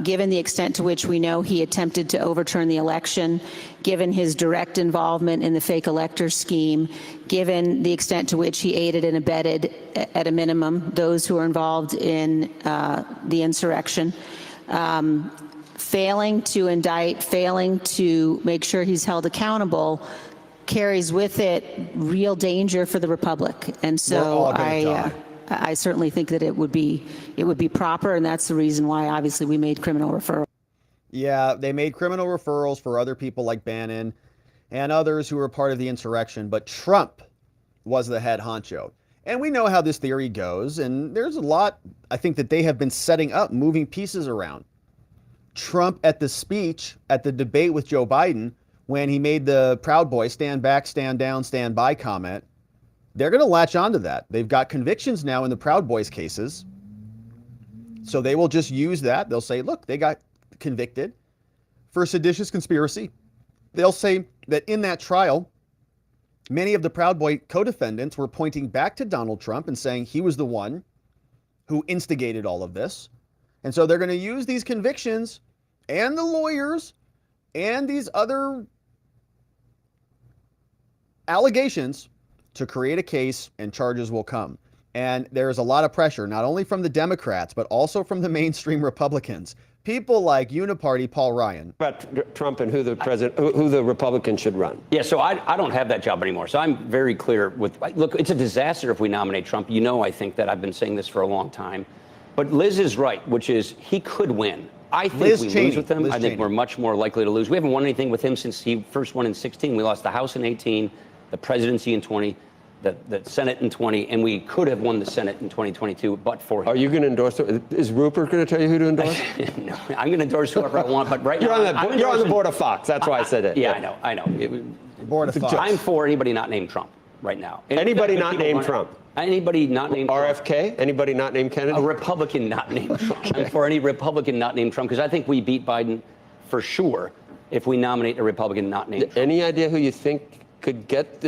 given the extent to which we know he attempted to overturn the election, given his direct involvement in the fake elector scheme, given the extent to which he aided and abetted, at a minimum, those who are involved in the insurrection, failing to indict, failing to make sure he's held accountable, carries with it real danger for the republic. And so I certainly think that it would be proper, and that's the reason why obviously we made criminal referrals. Yeah, they made criminal referrals for other people like Bannon and others who were part of the insurrection, but Trump was the head honcho. And we know how this theory goes, and there's a lot, I think, that they have been setting up, moving pieces around. Trump at the speech, at the debate with Joe Biden, when he made the Proud Boy stand back, stand down, stand by comment, they're going to latch onto that. They've got convictions now in the Proud Boys cases. So they will just use that. They'll say, look, they got convicted for seditious conspiracy. They'll say that in that trial, many of the Proud Boy co-defendants were pointing back to Donald Trump and saying he was the one who instigated all of this. And so they're going to use these convictions and the lawyers and these other allegations to create a case, and charges will come. And there's a lot of pressure, not only from the Democrats, but also from the mainstream Republicans. People like Uniparty Paul Ryan. About Trump and who the Republicans should run. Yeah, so I don't have that job anymore. So I'm very clear with, look, it's a disaster if we nominate Trump. I think that I've been saying this for a long time. But Liz is right, which is he could win. I think Liz we Cheney. lose with him. Liz I think Cheney. we're much more likely to lose. We haven't won anything with him since he first won in 16. We lost the House in 18, the presidency in 20, the Senate in 20, and we could have won the Senate in 2022, but for him. Are you going to endorse it? Is Rupert going to tell you who to endorse? No, I'm going to endorse whoever I want, but right you're now... You're on the board of Fox. That's why I said it. Yeah, I know. Board of Fox. I'm for anybody not named Trump right now. Anybody not named Trump? Anybody not named RFK? Trump. Anybody not named Kennedy? A Republican not named Trump. I'm for any Republican not named Trump, because I think we beat Biden for sure if we nominate a Republican not named Trump. Any idea who you think could get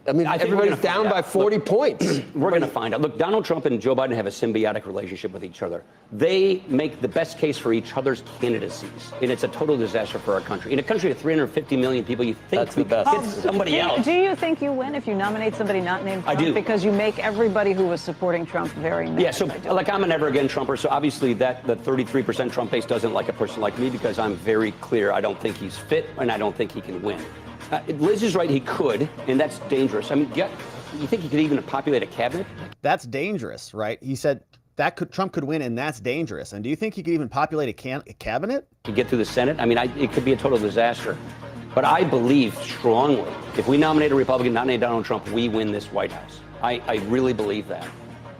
everybody's down by 40 points. We're going to find out. Look, Donald Trump and Joe Biden have a symbiotic relationship with each other. They make the best case for each other's candidacies, and it's a total disaster for our country. In a country of 350 million people, you think that's the best. Get somebody else. Do you think you win if you nominate somebody not named Trump? I do. Because you make everybody who was supporting Trump very mad. Yeah, so like I'm a never again Trumper, so obviously the 33% Trump base doesn't like a person like me because I'm very clear. I don't think he's fit, and I don't think he can win. Liz is right, he could, and that's dangerous. I mean, you think he could even populate a cabinet? That's dangerous, right? He said Trump could win, and that's dangerous. And do you think he could even populate a cabinet? To get through the Senate? I mean, it could be a total disaster. But I believe strongly, if we nominate a Republican, nominate Donald Trump, we win this White House. I really believe that.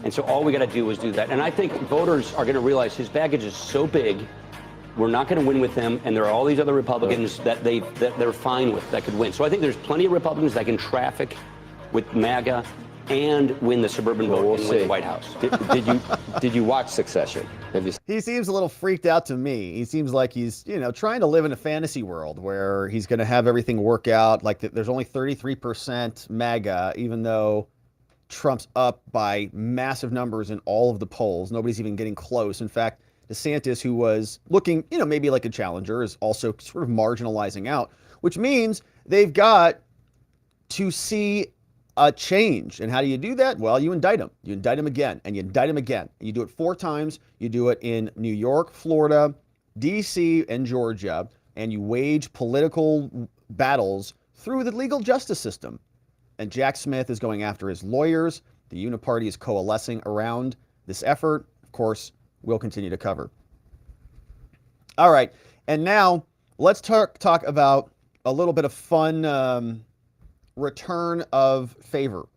And so all we got to do is do that. And I think voters are going to realize his baggage is so big, we're not going to win with him. And there are all these other Republicans that they're fine with that could win. So I think there's plenty of Republicans that can traffic with MAGA and win the suburban vote and win the White House. Did you watch Succession? He seems a little freaked out to me. He seems like he's, trying to live in a fantasy world where he's going to have everything work out. Like there's only 33% MAGA, even though Trump's up by massive numbers in all of the polls. Nobody's even getting close. In fact, DeSantis, who was looking, maybe like a challenger, is also sort of marginalizing out, which means they've got to see a change. And how do you do that? Well, you indict him. You indict him again, and you indict him again. And you do it 4 times. You do it in New York, Florida, D.C., and Georgia, and you wage political battles through the legal justice system. And Jack Smith is going after his lawyers. The Uniparty is coalescing around this effort. Of course, we'll continue to cover. All right, and now let's talk about a little bit of fun return of favor.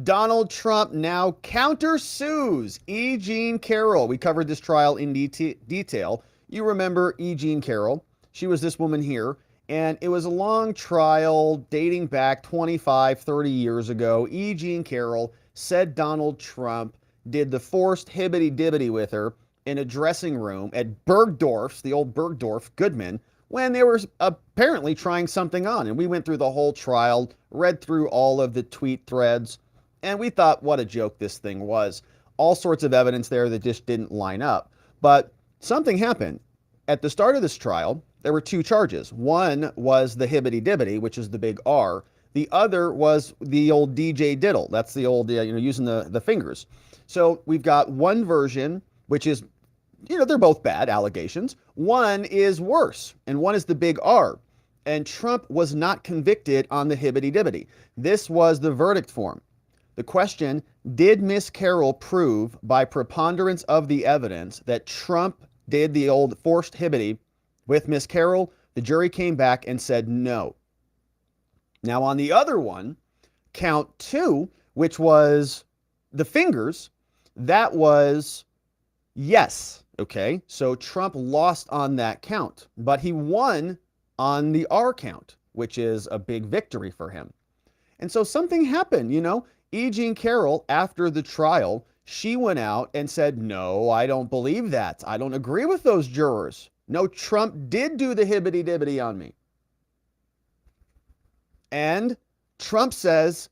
Donald Trump now countersues E.Jean Carroll. We covered this trial in detail. You remember E.Jean Carroll. She was this woman here, and it was a long trial dating back 25, 30 years ago. E.Jean Carroll said Donald Trump did the forced hibbity-dibbity with her in a dressing room at Bergdorf's, the old Bergdorf Goodman, when they were apparently trying something on. And we went through the whole trial, read through all of the tweet threads, and we thought what a joke this thing was. All sorts of evidence there that just didn't line up. But something happened. At the start of this trial, there were 2 charges. One was the hibbity-dibbity, which is the big R. The other was the old DJ diddle. That's the old, using the fingers. So we've got one version, which is, they're both bad allegations. One is worse, and one is the big R. And Trump was not convicted on the hibbity-dibbity. This was the verdict form. The question, did Miss Carroll prove by preponderance of the evidence that Trump did the old forced hibbity with Miss Carroll? The jury came back and said no. Now on the other one, count 2, which was the fingers, that was yes. Okay, so Trump lost on that count, but he won on the R count, which is a big victory for him. And so something happened, E.Jean Carroll, after the trial, she went out and said, no, I don't believe that. I don't agree with those jurors. No, Trump did do the hibbity-dibbity on me. And Trump says,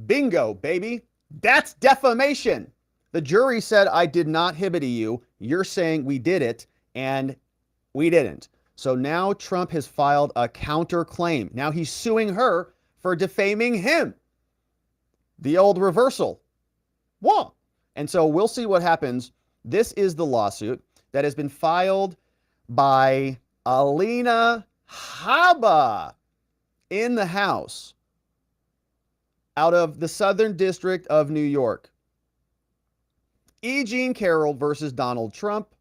bingo, baby, that's defamation. The jury said, I did not hibbity you. You're saying we did it, and we didn't. So now Trump has filed a counterclaim. Now he's suing her for defaming him. The old reversal. Whoa. And so we'll see what happens. This is the lawsuit that has been filed by Alina Habba in the House out of the Southern District of New York. E.Jean Carroll versus Donald Trump.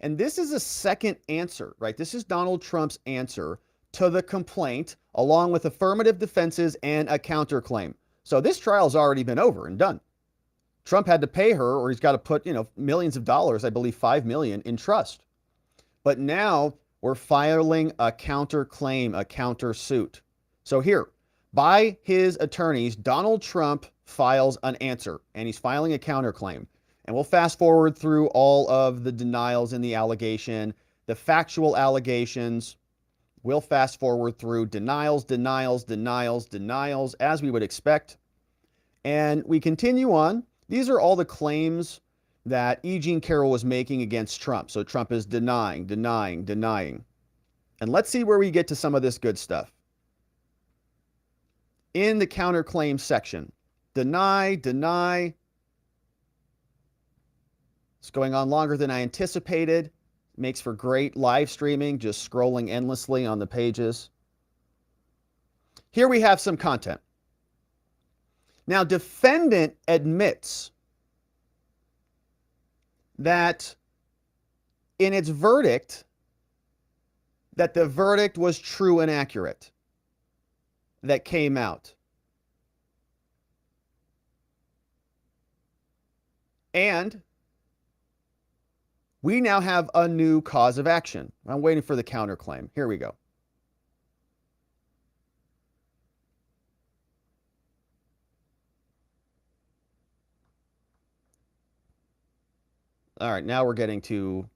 And this is a second answer, right? This is Donald Trump's answer to the complaint, along with affirmative defenses and a counterclaim. So this trial's already been over and done. Trump had to pay her, or he's got to put, millions of dollars, I believe $5 million, in trust. But now we're filing a counterclaim, a countersuit. So here, by his attorneys, Donald Trump files an answer, and he's filing a counterclaim. And we'll fast forward through all of the denials in the allegation, the factual allegations. We'll fast forward through denials, as we would expect. And we continue on. These are all the claims that E.Jean Carroll was making against Trump. So Trump is denying. And let's see where we get to some of this good stuff. In the counterclaim section, deny. It's going on longer than I anticipated. Makes for great live streaming, just scrolling endlessly on the pages. Here we have some content. Now, defendant admits that in its verdict, that the verdict was true and accurate that came out. And we now have a new cause of action. I'm waiting for the counterclaim. Here we go. All right, now we're getting to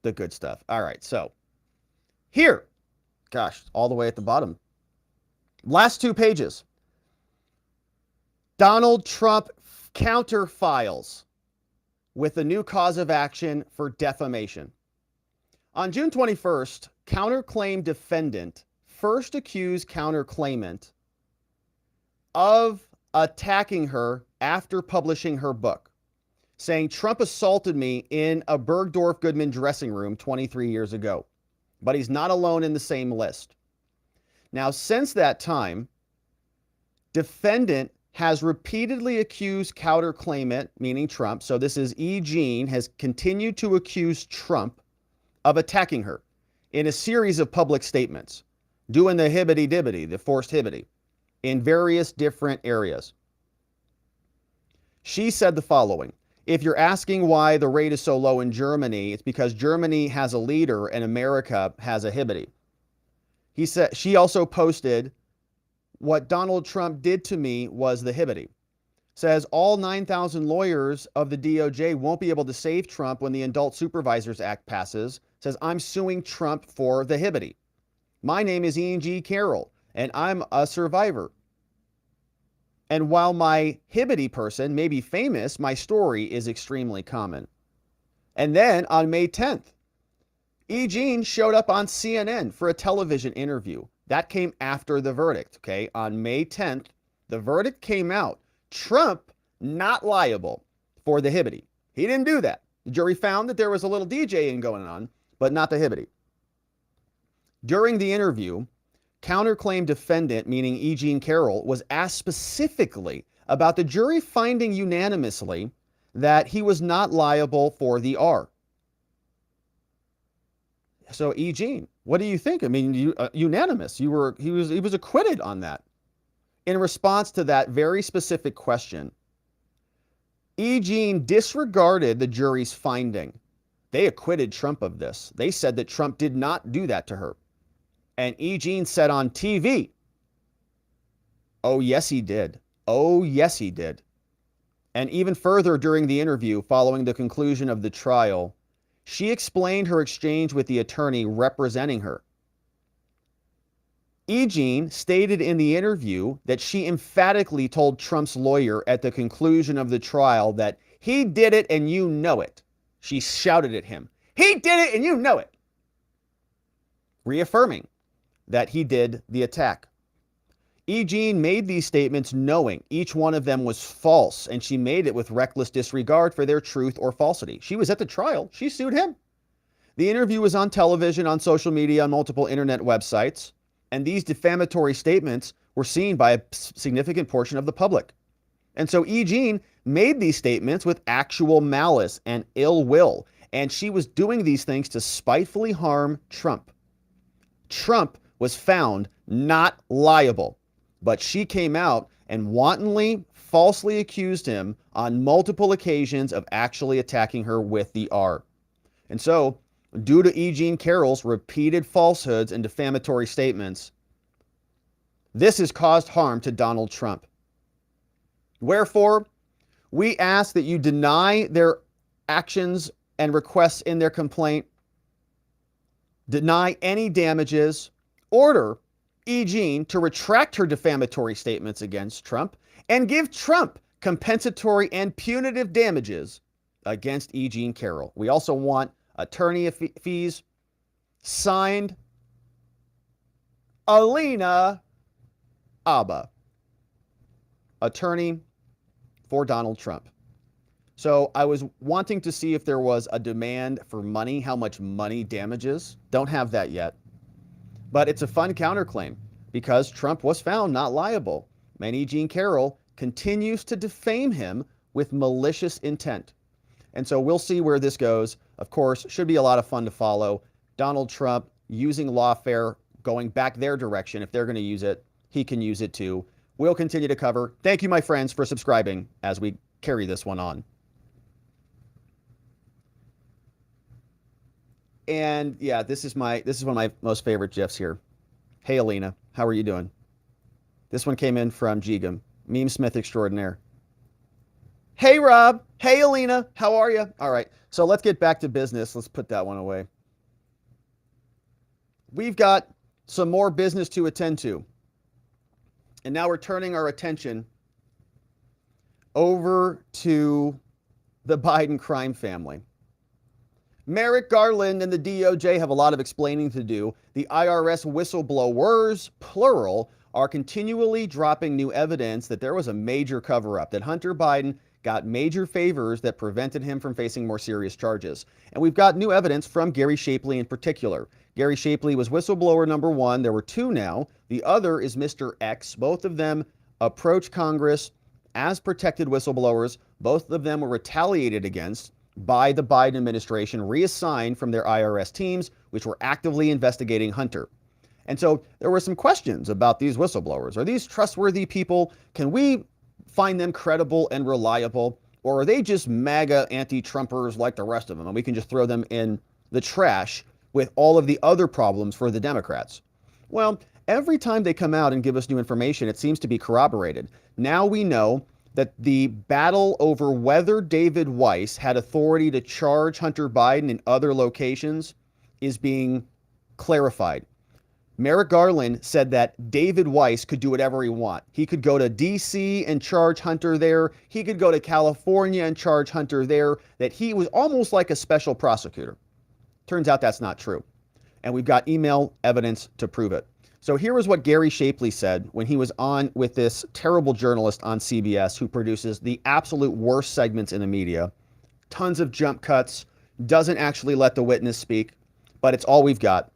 the good stuff. All right, so here, gosh, all the way at the bottom. Last 2 pages. Donald Trump counter files with a new cause of action for defamation. On June 21st, counterclaim defendant first accused counterclaimant of attacking her after publishing her book, saying Trump assaulted me in a Bergdorf Goodman dressing room 23 years ago. But he's not alone in the same list. Now, since that time, defendant has repeatedly accused counterclaimant, meaning Trump, so this is E.Jean, has continued to accuse Trump of attacking her in a series of public statements, doing the hibbity-dibbity, the forced hibbity, in various different areas. She said the following: if you're asking why the rate is so low in Germany, it's because Germany has a leader and America has a hibbity. He said, she also posted, what Donald Trump did to me was the hibbity. Says all 9,000 lawyers of the DOJ won't be able to save Trump when the Adult Supervisors Act passes. Says I'm suing Trump for the hibbity. My name is E.Jean Carroll, and I'm a survivor. And while my hibbity person may be famous, my story is extremely common. And then on May 10th, E.Jean showed up on CNN for a television interview. That came after the verdict, okay? On May 10th, the verdict came out. Trump not liable for the hibbity. He didn't do that. The jury found that there was a little DJing going on, but not the hibbity. During the interview, counterclaim defendant, meaning E.Jean Carroll, was asked specifically about the jury finding unanimously that he was not liable for the R. So E.Jean, what do you think? I mean, unanimous. He was acquitted on that. In response to that very specific question, E.Jean disregarded the jury's finding. They acquitted Trump of this. They said that Trump did not do that to her. And E.Jean said on TV, oh, yes, he did. Oh, yes, he did. And even further during the interview, following the conclusion of the trial, she explained her exchange with the attorney representing her. E.Jean stated in the interview that she emphatically told Trump's lawyer at the conclusion of the trial that he did it and you know it. She shouted at him, he did it and you know it, reaffirming that he did the attack. E.Jean made these statements knowing each one of them was false, and she made it with reckless disregard for their truth or falsity. She was at the trial. She sued him. The interview was on television, on social media, on multiple internet websites, and these defamatory statements were seen by a significant portion of the public. And so E.Jean made these statements with actual malice and ill will, and she was doing these things to spitefully harm Trump. Trump was found not liable, but she came out and wantonly, falsely accused him on multiple occasions of actually attacking her with the R. And so, due to E.Jean Carroll's repeated falsehoods and defamatory statements, this has caused harm to Donald Trump. Wherefore, we ask that you deny their actions and requests in their complaint, deny any damages, order E.Jean to retract her defamatory statements against Trump, and give Trump compensatory and punitive damages against E.Jean Carroll. We also want attorney fees. Signed, Alina Habba, attorney for Donald Trump. So I was wanting to see if there was a demand for money, how much money damages. Don't have that yet. But it's a fun counterclaim because Trump was found not liable. And E.Jean Carroll continues to defame him with malicious intent. And so we'll see where this goes. Of course, should be a lot of fun to follow. Donald Trump using lawfare, going back their direction. If they're going to use it, he can use it too. We'll continue to cover. Thank you, my friends, for subscribing as we carry this one on. And yeah, this is one of my most favorite GIFs here. Hey, Alina, how are you doing? This one came in from Jigam, Meme Smith extraordinaire. Hey, Rob. Hey, Alina, how are you? All right, so let's get back to business. Let's put that one away. We've got some more business to attend to. And now we're turning our attention over to the Biden crime family. Merrick Garland and the DOJ have a lot of explaining to do. The IRS whistleblowers, plural, are continually dropping new evidence that there was a major cover-up, that Hunter Biden got major favors that prevented him from facing more serious charges. And we've got new evidence from Gary Shapley in particular. Gary Shapley was whistleblower number one. There were two now. The other is Mr. X. Both of them approached Congress as protected whistleblowers. Both of them were retaliated against by the Biden administration, reassigned from their IRS teams, which were actively investigating Hunter. And so there were some questions about these whistleblowers. Are these trustworthy people? Can we find them credible and reliable? Or are they just MAGA anti-Trumpers like the rest of them, and we can just throw them in the trash with all of the other problems for the Democrats? Well, every time they come out and give us new information, it seems to be corroborated. Now we know that the battle over whether David Weiss had authority to charge Hunter Biden in other locations is being clarified. Merrick Garland said that David Weiss could do whatever he wants. He could go to D.C. and charge Hunter there. He could go to California and charge Hunter there, that he was almost like a special prosecutor. Turns out that's not true. And we've got email evidence to prove it. So here is what Gary Shapley said when he was on with this terrible journalist on CBS who produces the absolute worst segments in the media. Tons of jump cuts, doesn't actually let the witness speak, but it's all we've got.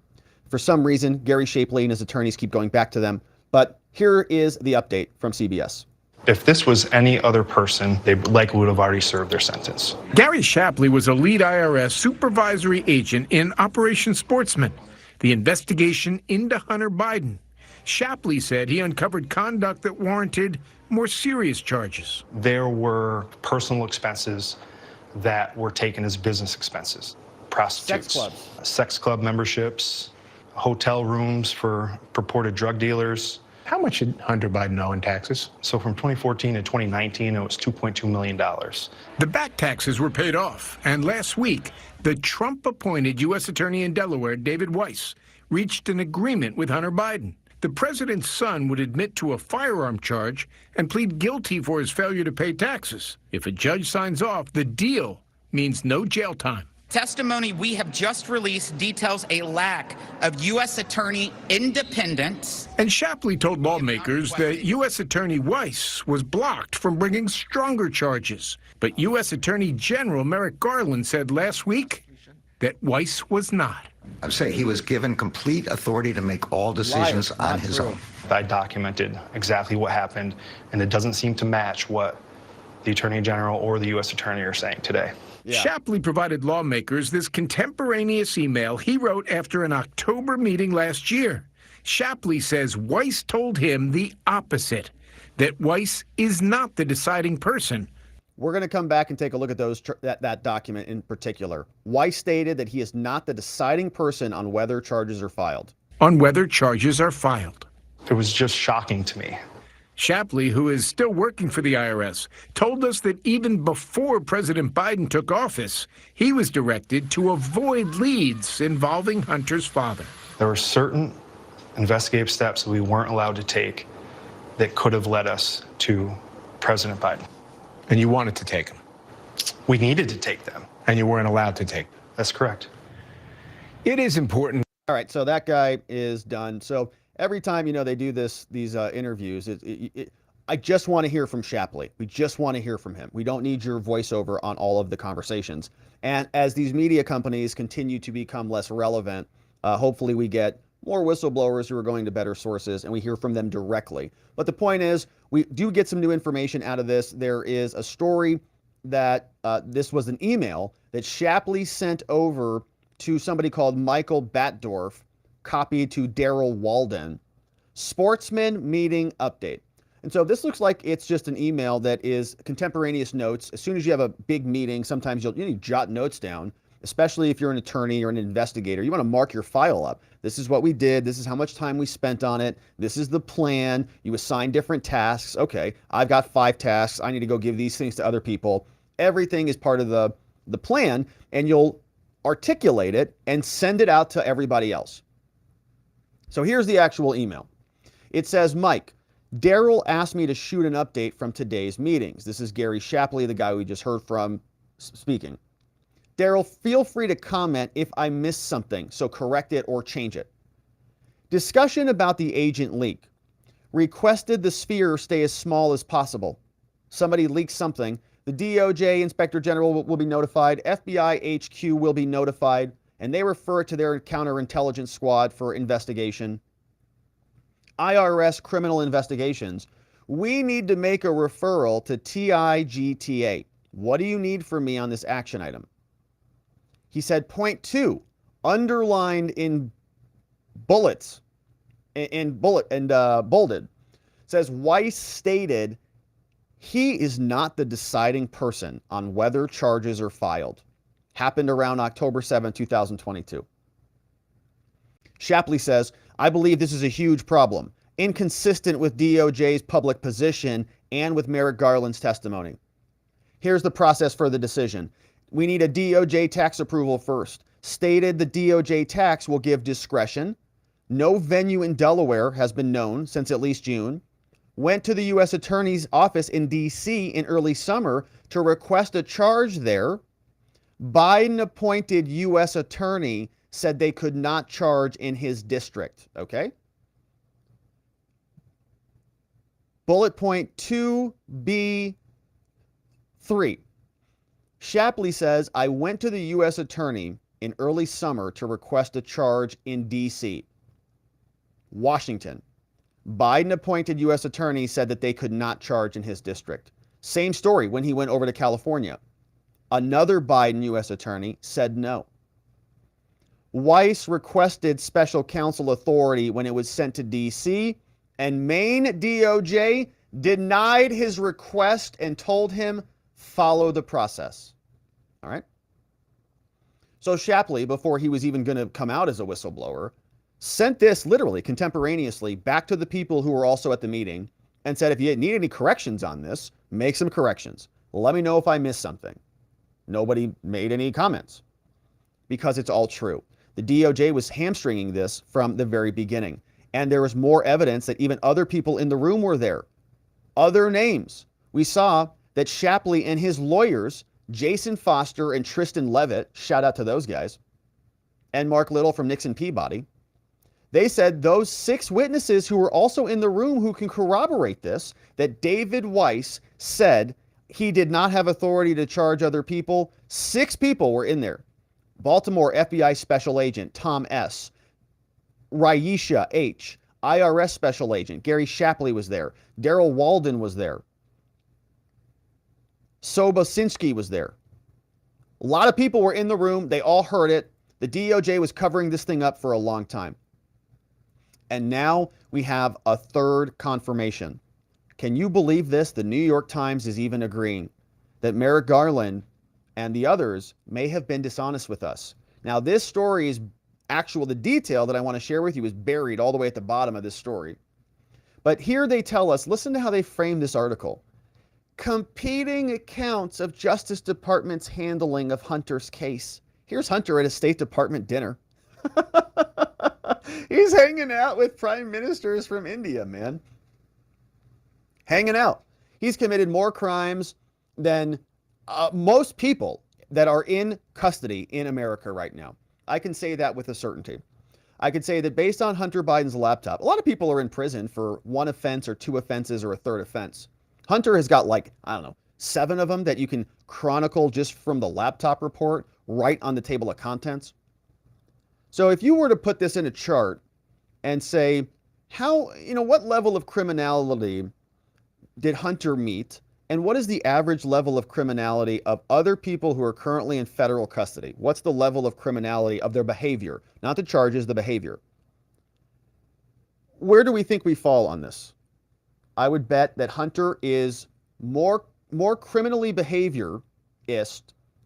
For some reason, Gary Shapley and his attorneys keep going back to them. But here is the update from CBS. If this was any other person, they likely would have already served their sentence. Gary Shapley was a lead IRS supervisory agent in Operation Sportsman, the investigation into Hunter Biden. Shapley said he uncovered conduct that warranted more serious charges. There were personal expenses that were taken as business expenses. Prostitutes, sex club memberships, hotel rooms for purported drug dealers. How much did Hunter Biden owe in taxes? So from 2014 to 2019, it was $2.2 million. The back taxes were paid off, and last week, the Trump-appointed U.S. Attorney in Delaware, David Weiss, reached an agreement with Hunter Biden. The president's son would admit to a firearm charge and plead guilty for his failure to pay taxes. If a judge signs off, the deal means no jail time. Testimony we have just released details a lack of U.S. attorney independence. And Shapley told lawmakers that U.S. Attorney Weiss was blocked from bringing stronger charges. But U.S. Attorney General Merrick Garland said last week that Weiss was not. I'm saying he was given complete authority to make all decisions on his own. I documented exactly what happened, and it doesn't seem to match what the Attorney General or the U.S. Attorney are saying today. Yeah. Shapley provided lawmakers this contemporaneous email he wrote after an October meeting last year. Shapley says Weiss told him the opposite, that Weiss is not the deciding person. We're going to come back and take a look at that document in particular. Weiss stated that he is not the deciding person on whether charges are filed. On whether charges are filed. It was just shocking to me. Shapley, who is still working for the IRS, told us that even before President Biden took office, he was directed to avoid leads involving Hunter's father. There were certain investigative steps that we weren't allowed to take that could have led us to President Biden. And you wanted to take them? We needed to take them. And you weren't allowed to take them? That's correct. It is important. All right, so that guy is done. So every time, they do these interviews, I just want to hear from Shapley. We just want to hear from him. We don't need your voiceover on all of the conversations. And as these media companies continue to become less relevant, hopefully we get more whistleblowers who are going to better sources, and we hear from them directly. But the point is, we do get some new information out of this. There is a story that this was an email that Shapley sent over to somebody called Michael Batdorf, copied to Daryl Walden. Sportsman meeting update. And so this looks like it's just an email that is contemporaneous notes. As soon as you have a big meeting, sometimes you need to jot notes down, especially if you're an attorney or an investigator. You want to mark your file up. This is what we did. This is how much time we spent on it. This is the plan. You assign different tasks. Okay, I've got 5 tasks. I need to go give these things to other people. Everything is part of the plan, and you'll articulate it and send it out to everybody else. So here's the actual email. It says, Mike, Daryl asked me to shoot an update from today's meetings. This is Gary Shapley, the guy we just heard from speaking. Daryl, feel free to comment if I missed something, so correct it or change it. Discussion about the agent leak. Requested the sphere stay as small as possible. Somebody leaked something. The DOJ Inspector General will be notified. FBI HQ will be notified, and they refer it to their counterintelligence squad for investigation. IRS criminal investigations. We need to make a referral to TIGTA. What do you need from me on this action item? He said, point 2, underlined in bullets, bolded, says Weiss stated he is not the deciding person on whether charges are filed. Happened around October 7, 2022. Shapley says, I believe this is a huge problem, inconsistent with DOJ's public position and with Merrick Garland's testimony. Here's the process for the decision. We need a DOJ tax approval first. Stated the DOJ tax will give discretion. No venue in Delaware has been known since at least June. Went to the U.S. Attorney's Office in D.C. in early summer to request a charge there. Biden appointed U.S. Attorney said they could not charge in his district. Okay? Bullet point 2B3. Shapley says, I went to the U.S. Attorney in early summer to request a charge in D.C. Washington. Biden appointed U.S. Attorney said that they could not charge in his district. Same story when he went over to California. Another Biden U.S. Attorney said no. Weiss requested special counsel authority when it was sent to D.C., and Maine DOJ denied his request and told him, follow the process. All right? So Shapley, before he was even going to come out as a whistleblower, sent this literally contemporaneously back to the people who were also at the meeting and said, if you need any corrections on this, make some corrections. Let me know if I missed something. Nobody made any comments because it's all true. The DOJ was hamstringing this from the very beginning. And there was more evidence that even other people in the room were there. Other names. We saw that Shapley and his lawyers, Jason Foster and Tristan Levitt, shout out to those guys, and Mark Little from Nixon Peabody, they said those 6 witnesses who were also in the room who can corroborate this, that David Weiss said he did not have authority to charge other people. 6 people were in there. Baltimore FBI Special Agent Tom S., Raisha H., IRS Special Agent Gary Shapley was there. Daryl Walden was there. Sobosinski was there. A lot of people were in the room. They all heard it. The DOJ was covering this thing up for a long time. And now we have a third confirmation. Can you believe this? The New York Times is even agreeing that Merrick Garland and the others may have been dishonest with us. Now, this story is the detail that I want to share with you is buried all the way at the bottom of this story. But here they tell us, listen to how they frame this article. Competing accounts of Justice Department's handling of Hunter's case. Here's Hunter at a State Department dinner. He's hanging out with prime ministers from India, man. Hanging out. He's committed more crimes than most people that are in custody in America right now. I can say that with a certainty. I could say that based on Hunter Biden's laptop, a lot of people are in prison for 1 offense or 2 offenses or a 3rd offense. Hunter has got 7 of them that you can chronicle just from the laptop report right on the table of contents. So if you were to put this in a chart and say, what level of criminality did Hunter meet? And what is the average level of criminality of other people who are currently in federal custody? What's the level of criminality of their behavior? Not the charges, the behavior. Where do we think we fall on this? I would bet that Hunter is more criminally behaviorist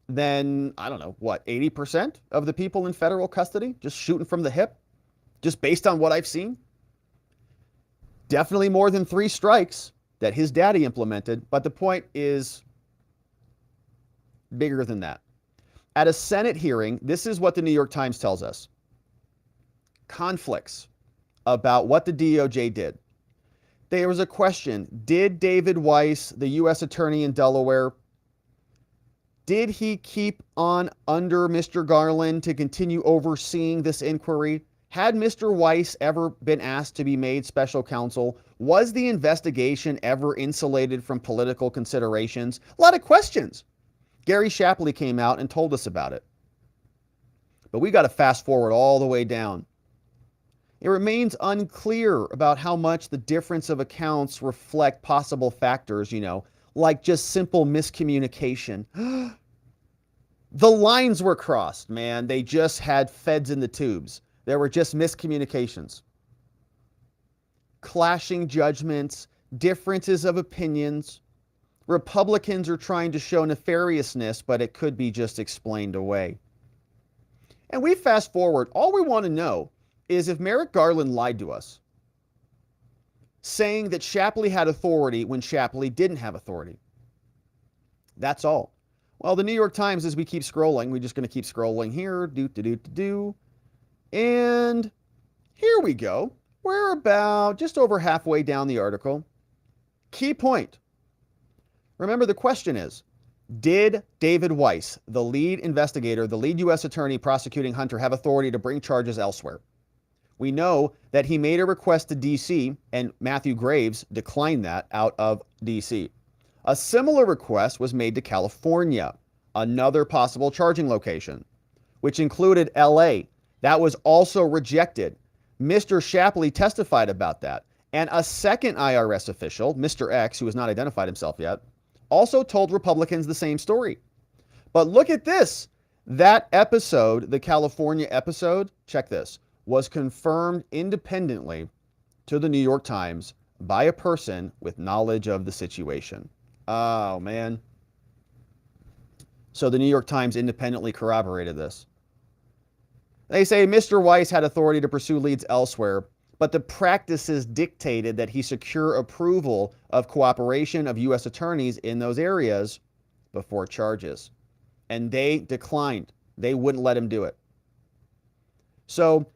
than, 80% of the people in federal custody, just shooting from the hip, just based on what I've seen. Definitely more than 3 strikes that his daddy implemented, but the point is bigger than that. At a Senate hearing, this is what the New York Times tells us. Conflicts about what the DOJ did. There was a question, did David Weiss, the U.S. Attorney in Delaware, did he keep on under Mr. Garland to continue overseeing this inquiry? Had Mr. Weiss ever been asked to be made special counsel? Was the investigation ever insulated from political considerations? A lot of questions. Gary Shapley came out and told us about it. But we got to fast forward all the way down. It remains unclear about how much the difference of accounts reflect possible factors, like just simple miscommunication. The lines were crossed, man. They just had feds in the tubes. There were just miscommunications. Clashing judgments, differences of opinions. Republicans are trying to show nefariousness, but it could be just explained away. And we fast forward. All we want to know is if Merrick Garland lied to us, saying that Shapley had authority when Shapley didn't have authority. That's all. Well, the New York Times, as we keep scrolling, we're just going to keep scrolling here. And here we go. We're about just over halfway down the article. Key point. Remember, the question is, did David Weiss, the lead investigator, the lead U.S. attorney prosecuting Hunter, have authority to bring charges elsewhere? We know that he made a request to D.C. and Matthew Graves declined that out of D.C. A similar request was made to California, another possible charging location, which included L.A. That was also rejected. Mr. Shapley testified about that. And a second IRS official, Mr. X, who has not identified himself yet, also told Republicans the same story. But look at this. That episode, the California episode, check this, was confirmed independently to the New York Times by a person with knowledge of the situation. Oh, man. So the New York Times independently corroborated this. They say Mr. Weiss had authority to pursue leads elsewhere, but the practices dictated that he secure approval of cooperation of U.S. attorneys in those areas before charges. And they declined. They wouldn't let him do it. So,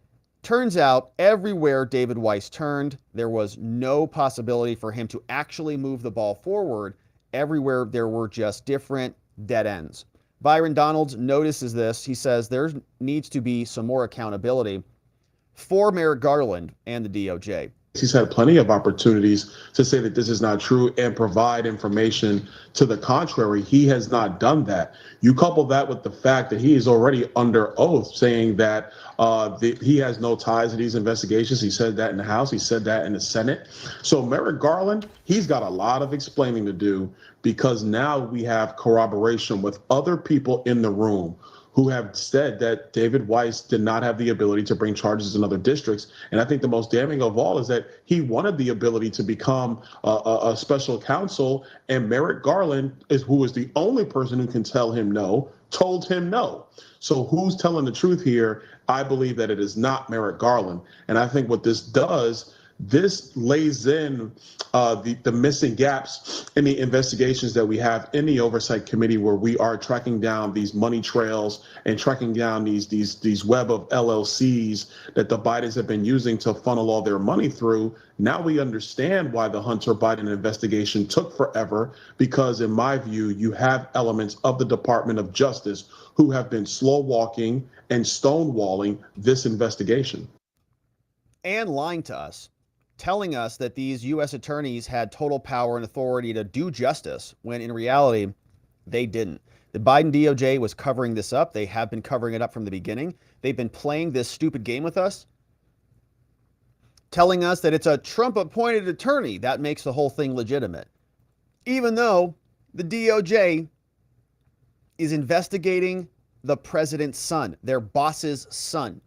turns out everywhere David Weiss turned, there was no possibility for him to actually move the ball forward. Everywhere there were just different dead ends. Byron Donalds notices this. He says there needs to be some more accountability for Merrick Garland and the DOJ. He's had plenty of opportunities to say that this is not true and provide information to the contrary. He has not done that. You couple that with the fact that he is already under oath saying that he has no ties to these investigations. He said that in the House. He said that in the Senate. So Merrick Garland, he's got a lot of explaining to do because now we have corroboration with other people in the room who have said that David Weiss did not have the ability to bring charges in other districts. And I think the most damning of all is that he wanted the ability to become a special counsel, and Merrick Garland, who is the only person who can tell him no, told him no. So who's telling the truth here? I believe that it is not Merrick Garland. And I think what this does, this lays in the missing gaps in the investigations that we have in the Oversight Committee, where we are tracking down these money trails and tracking down these web of LLCs that the Bidens have been using to funnel all their money through. Now we understand why the Hunter Biden investigation took forever, because in my view, you have elements of the Department of Justice who have been slow walking and stonewalling this investigation. And lying to us, telling us that these U.S. attorneys had total power and authority to do justice, when in reality, they didn't. The Biden DOJ was covering this up. They have been covering it up from the beginning. They've been playing this stupid game with us telling us that it's a Trump-appointed attorney that makes the whole thing legitimate, even though the DOJ is investigating the president's son, their boss's son.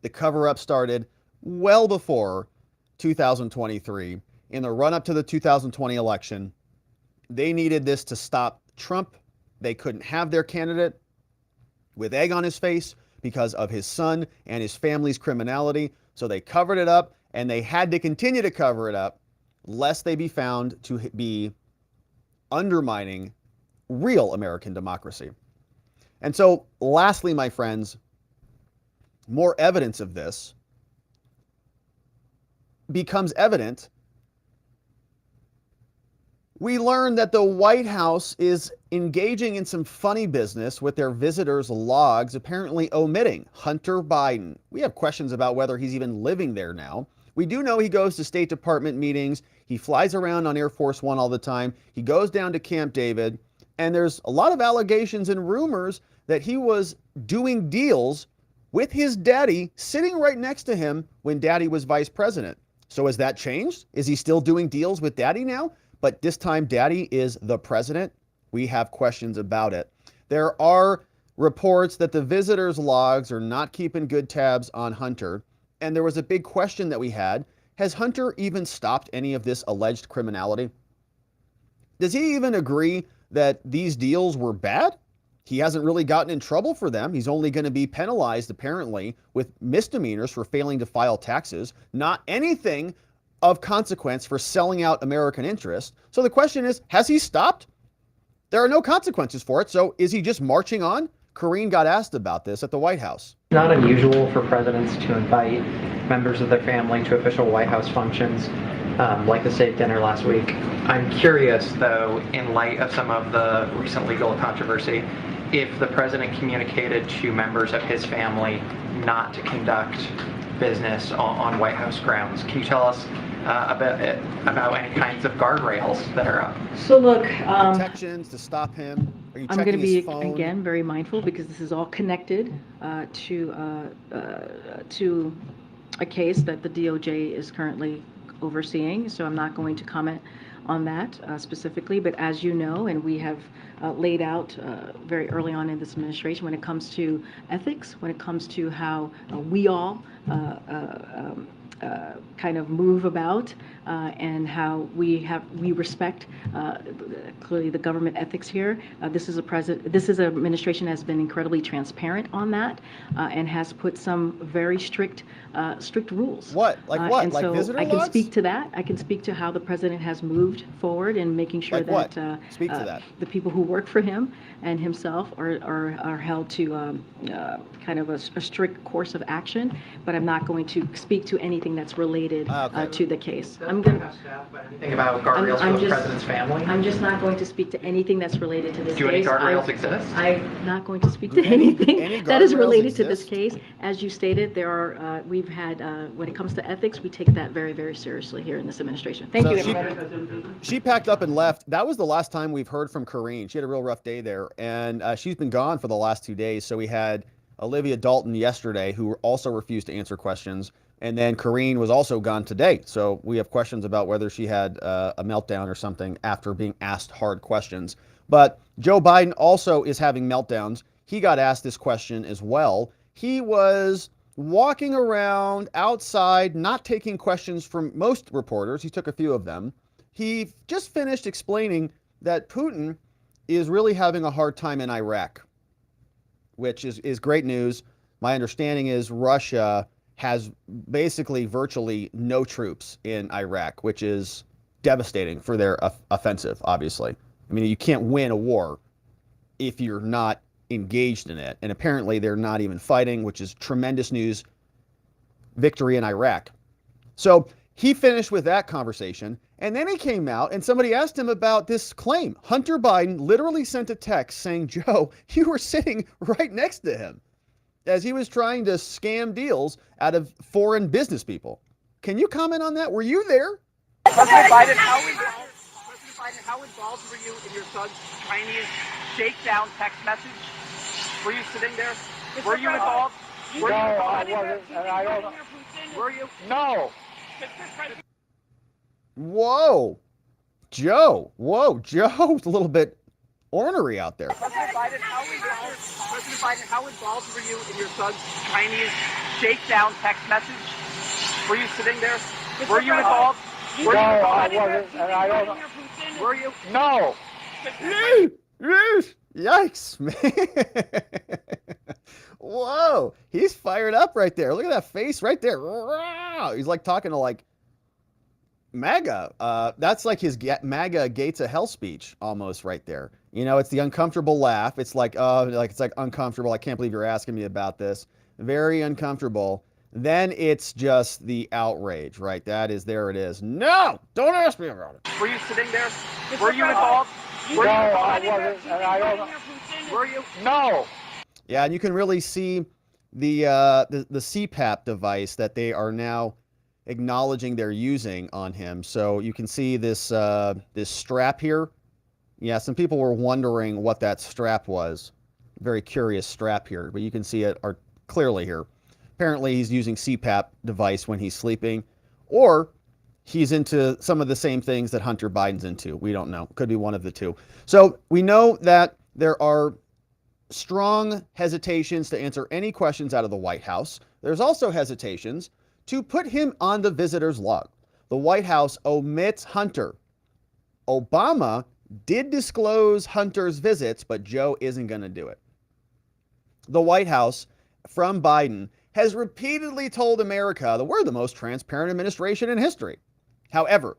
The cover-up started well before 2023. In the run-up to the 2020 election, they needed this to stop Trump. They couldn't have their candidate with egg on his face because of his son and his family's criminality. So they covered it up, and they had to continue to cover it up lest they be found to be undermining real American democracy. And so, lastly, my friends, more evidence of this becomes evident. We learned that the White House is engaging in some funny business with their visitors' logs, apparently omitting Hunter Biden. We have questions about whether he's even living there now. We do know he goes to State Department meetings. He flies around on Air Force One all the time. He goes down to Camp David. And there's a lot of allegations and rumors that he was doing deals with his daddy sitting right next to him when daddy was vice president. So has that changed? Is he still doing deals with daddy now? But this time daddy is the president. We have questions about it. There are reports that the visitors' logs are not keeping good tabs on Hunter. And there was a big question that we had. Has Hunter even stopped any of this alleged criminality? Does he even agree that these deals were bad? He hasn't really gotten in trouble for them. He's only going to be penalized, apparently, with misdemeanors for failing to file taxes, not anything of consequence for selling out American interest. So the question is, has he stopped? There are no consequences for it. So is he just marching on? Karine got asked about this at the White House. It's not unusual for presidents to invite members of their family to official White House functions, like the state dinner last week. I'm curious, though, in light of some of the recent legal controversy, if the president communicated to members of his family not to conduct business on White House grounds. Can you tell us a bit about any kinds of guardrails that are up? So look, protections to stop him. Are you I'm going to be phone? again very mindful because this is all connected to a case that the DOJ is currently overseeing. So I'm not going to comment on that specifically. But as you know, and we have laid out very early on in this administration, when it comes to ethics, when it comes to how we all kind of move about and how we respect clearly the government ethics here. This is an administration has been incredibly transparent on that and has put some very strict rules. What? Like what? And like so visitor I can logs? speak to that. I can speak to how the president has moved forward in making sure Like what? that, Speak to that. the people who work for him and himself are held to kind of a strict course of action. But I'm not going to speak to anything that's related to the case. I'm going to Anything about guardrails for the president's family? I'm just not going to speak to anything that's related to this Do any case. guardrails exist? I'm not going to speak to anything that is guardrails related to this exist? case. As you stated, there are we've had when it comes to ethics, we take that very, very seriously here in this administration. Thank you, everybody. She packed up and left. That was the last time we've heard from Karine. She had a real rough day there, and she's been gone for the last 2 days. So we had Olivia Dalton yesterday, who also refused to answer questions. And then Karine was also gone today. So we have questions about whether she had a meltdown or something after being asked hard questions. But Joe Biden also is having meltdowns. He got asked this question as well. He was walking around outside, not taking questions from most reporters. He took a few of them. He just finished explaining that Putin is really having a hard time in Iraq, which is great news. My understanding is Russia has basically virtually no troops in Iraq, which is devastating for their offensive, obviously. I mean, you can't win a war if you're not engaged in it. And apparently they're not even fighting, which is tremendous news. Victory in Iraq. So he finished with that conversation. And then he came out and somebody asked him about this claim. Hunter Biden literally sent a text saying, Joe, you were sitting right next to him, as he was trying to scam deals out of foreign business people. Can you comment on that? Were you there? President Biden, how involved were you in your son's Chinese shakedown text message? Were you sitting there? Were you involved? No, I wasn't, and I don't know. Were you? No. Whoa. Joe. Whoa, Joe's a little bit ornery out there. President Biden, how involved were you in your son's Chinese shakedown text message? Were you sitting there? Were you involved? No, I wasn't, and I don't know. Were you? No. Yikes, man. Whoa, he's fired up right there. Look at that face right there. He's like talking to like MAGA. That's like his MAGA Gates of Hell speech almost right there. You know, it's the uncomfortable laugh. It's like, it's like uncomfortable. I can't believe you're asking me about this. Very uncomfortable. Then it's just the outrage, right? There it is. No, don't ask me about it. Were you sitting there? Were you involved? No, I wasn't, and I don't know. Were you? No. Yeah, and you can really see the CPAP device that they are now acknowledging they're using on him. So you can see this this strap here. Yeah, some people were wondering what that strap was. Very curious strap here, but you can see it clearly here. Apparently he's using CPAP device when he's sleeping, or he's into some of the same things that Hunter Biden's into. We don't know. Could be one of the two. So we know that there are strong hesitations to answer any questions out of the White House. There's also hesitations to put him on the visitor's log. The White House omits Hunter. Obama did disclose Hunter's visits, but Joe isn't going to do it. The White House, from Biden, has repeatedly told America that we're the most transparent administration in history. However,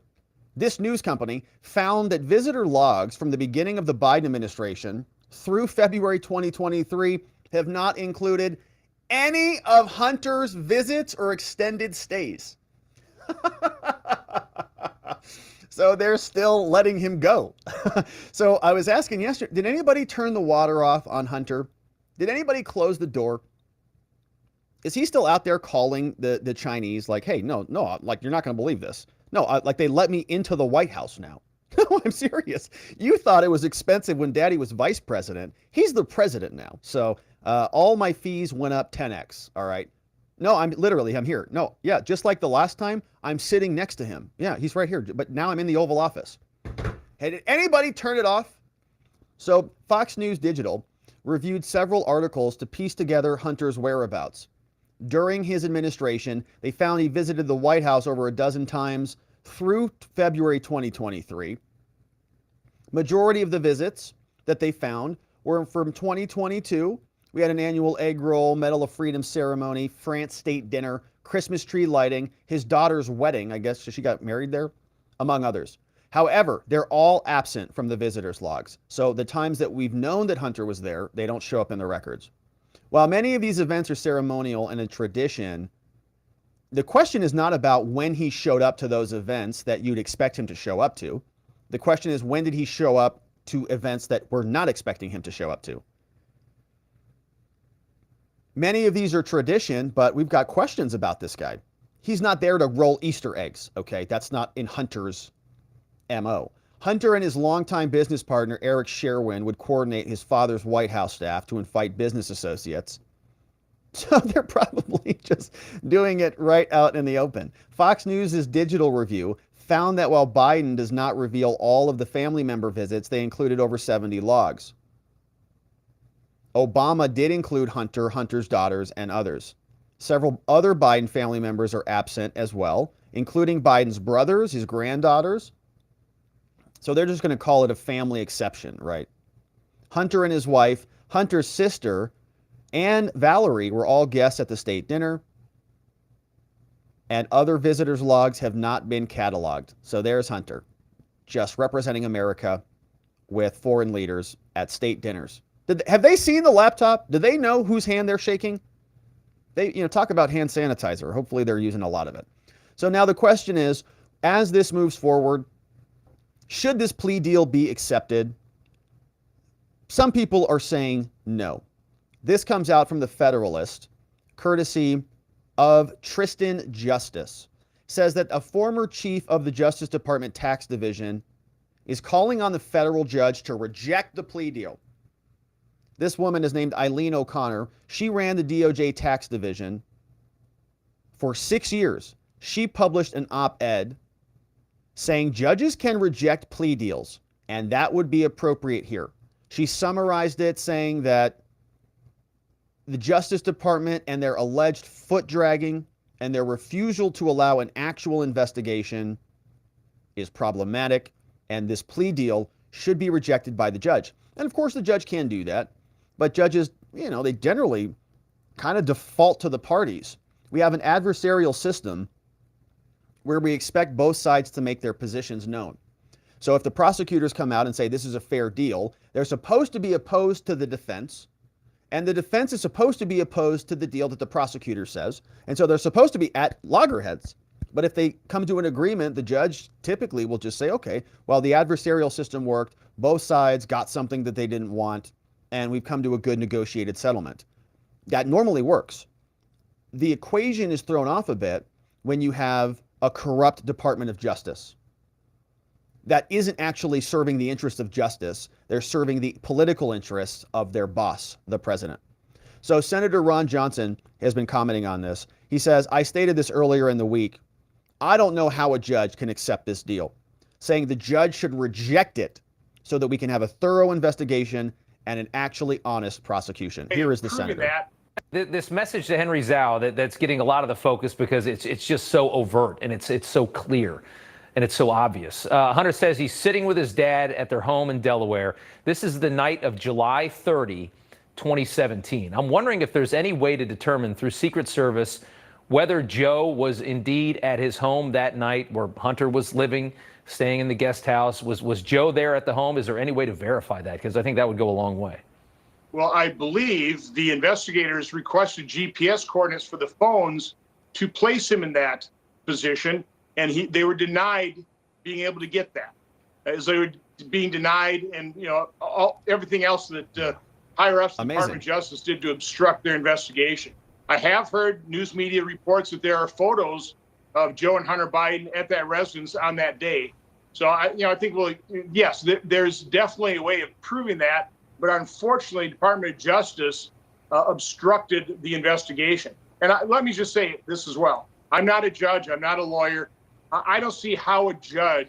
this news company found that visitor logs from the beginning of the Biden administration through February 2023 have not included any of Hunter's visits or extended stays. So they're still letting him go. So I was asking yesterday, did anybody turn the water off on Hunter? Did anybody close the door? Is he still out there calling the Chinese like, hey, no, like, you're not going to believe this. No, like, they let me into the White House now. No, I'm serious. You thought it was expensive when Daddy was vice president. He's the president now. So all my fees went up 10x. All right. No, I'm here. No, yeah, just like the last time, I'm sitting next to him. Yeah, he's right here. But now I'm in the Oval Office. Hey, did anybody turn it off? So Fox News Digital reviewed several articles to piece together Hunter's whereabouts. During his administration, they found he visited the White House over a dozen times through February 2023. Majority of the visits that they found were from 2022. We had an annual egg roll, Medal of Freedom ceremony, France state dinner, Christmas tree lighting, his daughter's wedding, I guess she got married there, among others. However, they're all absent from the visitors' logs. So the times that we've known that Hunter was there, they don't show up in the records. While many of these events are ceremonial and a tradition, the question is not about when he showed up to those events that you'd expect him to show up to. The question is, when did he show up to events that we're not expecting him to show up to? Many of these are tradition, but we've got questions about this guy. He's not there to roll Easter eggs, okay? That's not in Hunter's MO. Hunter and his longtime business partner, Eric Sherwin, would coordinate his father's White House staff to invite business associates. So they're probably just doing it right out in the open. Fox News' digital review found that while Biden does not reveal all of the family member visits, they included over 70 logs. Obama did include Hunter, Hunter's daughters, and others. Several other Biden family members are absent as well, including Biden's brothers, his granddaughters. So they're just going to call it a family exception, right? Hunter and his wife, Hunter's sister, and Valerie were all guests at the state dinner. And other visitors' logs have not been cataloged. So there's Hunter, just representing America with foreign leaders at state dinners. Have they seen the laptop? Do they know whose hand they're shaking? They, talk about hand sanitizer. Hopefully they're using a lot of it. So now the question is, as this moves forward, should this plea deal be accepted? Some people are saying no. This comes out from the Federalist, courtesy of Tristan Justice. Says that a former chief of the Justice Department Tax Division is calling on the federal judge to reject the plea deal. This woman is named Eileen O'Connor. She ran the DOJ tax division for 6 years. She published an op-ed saying judges can reject plea deals, and that would be appropriate here. She summarized it saying that the Justice Department and their alleged foot dragging and their refusal to allow an actual investigation is problematic, and this plea deal should be rejected by the judge. And of course, the judge can do that, but judges, they generally kind of default to the parties. We have an adversarial system where we expect both sides to make their positions known. So if the prosecutors come out and say this is a fair deal, they're supposed to be opposed to the defense, and the defense is supposed to be opposed to the deal that the prosecutor says, and so they're supposed to be at loggerheads. But if they come to an agreement, the judge typically will just say, okay, well, the adversarial system worked, both sides got something that they didn't want, and we've come to a good negotiated settlement. That normally works. The equation is thrown off a bit when you have a corrupt Department of Justice that isn't actually serving the interests of justice. They're serving the political interests of their boss, the president. So Senator Ron Johnson has been commenting on this. He says, I stated this earlier in the week. I don't know how a judge can accept this deal, saying the judge should reject it so that we can have a thorough investigation and an actually honest prosecution. Here is the senator. This message to Henry Zhao that's getting a lot of the focus because it's just so overt and it's so clear and it's so obvious. Hunter says he's sitting with his dad at their home in Delaware. This is the night of July 30, 2017. I'm wondering if there's any way to determine through Secret Service whether Joe was indeed at his home that night where Hunter was living, staying in the guest house. Was Joe there at the home? Is there any way to verify that? Because I think that would go a long way. Well, I believe the investigators requested GPS coordinates for the phones to place him in that position, and they were denied being able to get that, as they were being denied, and everything else that higher ups the Department of Justice did to obstruct their investigation. I have heard news media reports that there are photos of Joe and Hunter Biden at that residence on that day. So I think, well, yes, there's definitely a way of proving that. But unfortunately, the Department of Justice obstructed the investigation. And let me just say this as well. I'm not a judge. I'm not a lawyer. I don't see how a judge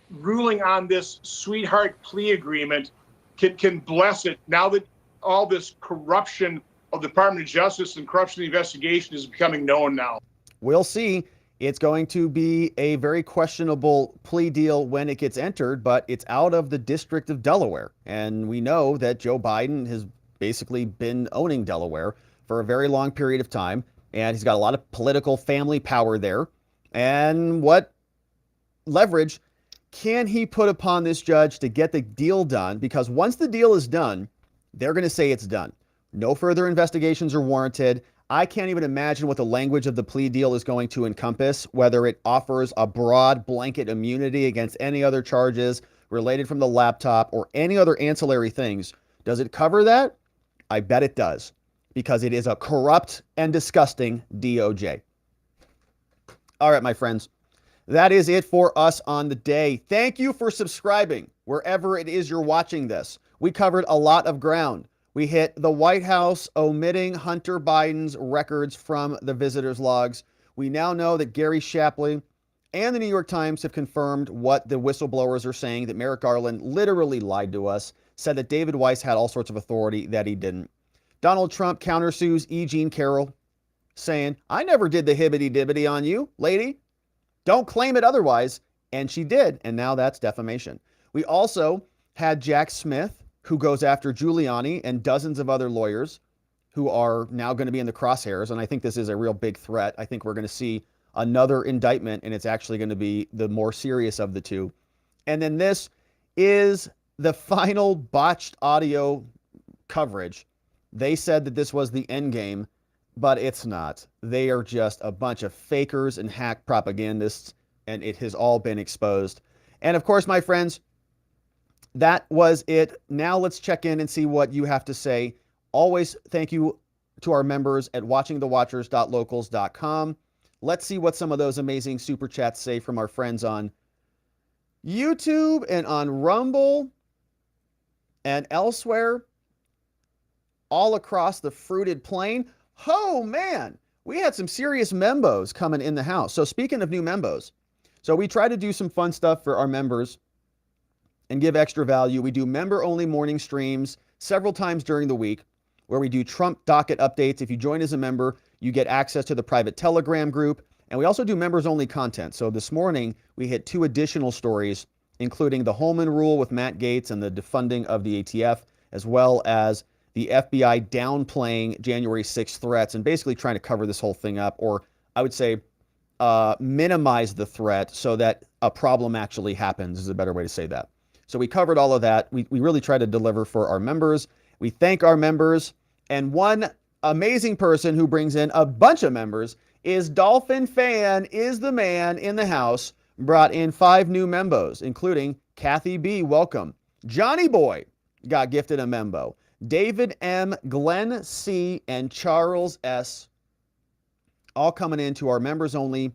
ruling on this sweetheart plea agreement can bless it now that all this corruption of the Department of Justice and corruption investigation is becoming known now. We'll see. It's going to be a very questionable plea deal when it gets entered, but it's out of the District of Delaware. And we know that Joe Biden has basically been owning Delaware for a very long period of time, and he's got a lot of political family power there. And what leverage can he put upon this judge to get the deal done? Because once the deal is done, they're going to say it's done. No further investigations are warranted. I can't even imagine what the language of the plea deal is going to encompass, whether it offers a broad blanket immunity against any other charges related from the laptop or any other ancillary things. Does it cover that? I bet it does, because it is a corrupt and disgusting DOJ. All right, my friends, that is it for us on the day. Thank you for subscribing wherever it is you're watching this. We covered a lot of ground. We hit the White House omitting Hunter Biden's records from the visitors' logs. We now know that Gary Shapley and the New York Times have confirmed what the whistleblowers are saying, that Merrick Garland literally lied to us, said that David Weiss had all sorts of authority that he didn't. Donald Trump countersues E.Jean Carroll, saying, I never did the hibbity-dibbity on you, lady. Don't claim it otherwise. And she did, and now that's defamation. We also had Jack Smith, who goes after Giuliani and dozens of other lawyers who are now going to be in the crosshairs. And I think this is a real big threat. I think we're going to see another indictment, and it's actually going to be the more serious of the two. And then this is the final botched audio coverage. They said that this was the end game, but it's not. They are just a bunch of fakers and hack propagandists, and it has all been exposed. And of course, my friends, that was it. Now let's check in and see what you have to say. Always thank you to our members at watchingthewatchers.locals.com. Let's see what some of those amazing super chats say from our friends on YouTube and on Rumble. And elsewhere, all across the fruited plain, oh man, we had some serious membos coming in the house. So speaking of new membos, so we try to do some fun stuff for our members and give extra value. We do member-only morning streams several times during the week where we do Trump docket updates. If you join as a member, you get access to the private Telegram group. And we also do members-only content. So this morning, we hit 2 additional stories, including the Holman Rule with Matt Gaetz and the defunding of the ATF, as well as the FBI downplaying January 6th threats and basically trying to cover this whole thing up, or I would say minimize the threat so that a problem actually happens is a better way to say that. So we covered all of that. We really try to deliver for our members. We thank our members. And one amazing person who brings in a bunch of members is Dolphin Fan is the man in the house, brought in 5 new membos, including Kathy B. Welcome. Johnny Boy got gifted a membo. David M., Glenn C., and Charles S. all coming into our members-only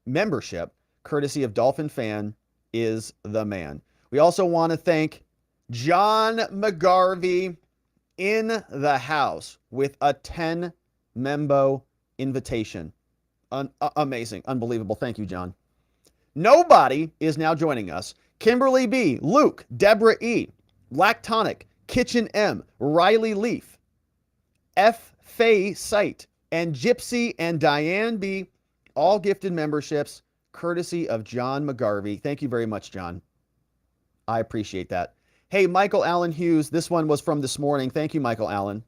membership, courtesy of Dolphin Fan is the man. We also want to thank John McGarvey in the house with a 10-membo invitation. Amazing. Unbelievable. Thank you, John. Nobody is now joining us. Kimberly B., Luke, Deborah E., Lactonic, Kitchen M, Riley Leaf, F. Faye Sight, and Gypsy and Diane B. all gifted memberships courtesy of John McGarvey. Thank you very much, John. I appreciate that. Hey, Michael Allen Hughes, this one was from this morning. Thank you, Michael Allen.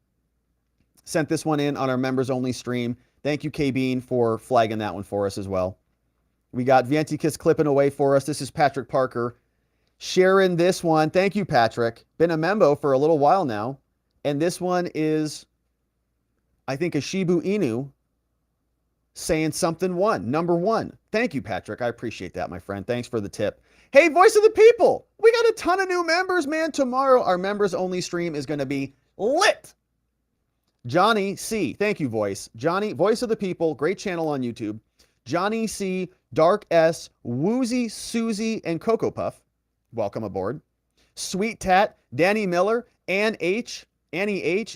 Sent this one in on our members-only stream. Thank you, K-Bean, for flagging that one for us as well. We got Vientikis clipping away for us. This is Patrick Parker sharing this one. Thank you, Patrick. Been a membo for a little while now. And this one is, I think, a Shibu Inu saying something number 1. Thank you, Patrick. I appreciate that, my friend. Thanks for the tip. Hey, Voice of the People. We got a ton of new members, man. Tomorrow, our members-only stream is going to be lit. Johnny C. Thank you, Voice. Johnny, Voice of the People. Great channel on YouTube. Johnny C., Dark S., Woozy, Susie, and Cocoa Puff. Welcome aboard. Sweet Tat, Danny Miller, Annie H.,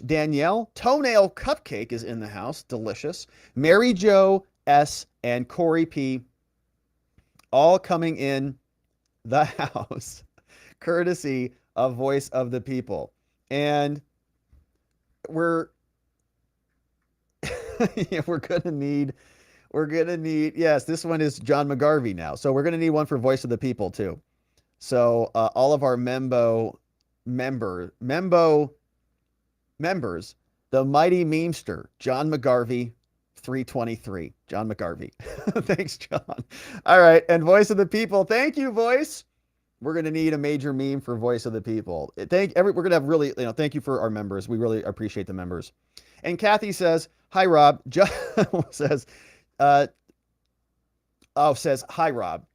Danielle, Toenail Cupcake is in the house. Delicious. Mary Jo S., and Corey P. all coming in the house, courtesy of Voice of the People. And we're going to need, yes, this one is John McGarvey now. So we're going to need one for Voice of the People too. So all of our members, the mighty memester, John McGarvey, 323. John McGarvey. Thanks, John. All right. And Voice of the People. Thank you, Voice. We're going to need a major meme for Voice of the People. We're going to have really, thank you for our members. We really appreciate the members. And Kathy says, hi, Rob. John says, hi, Rob.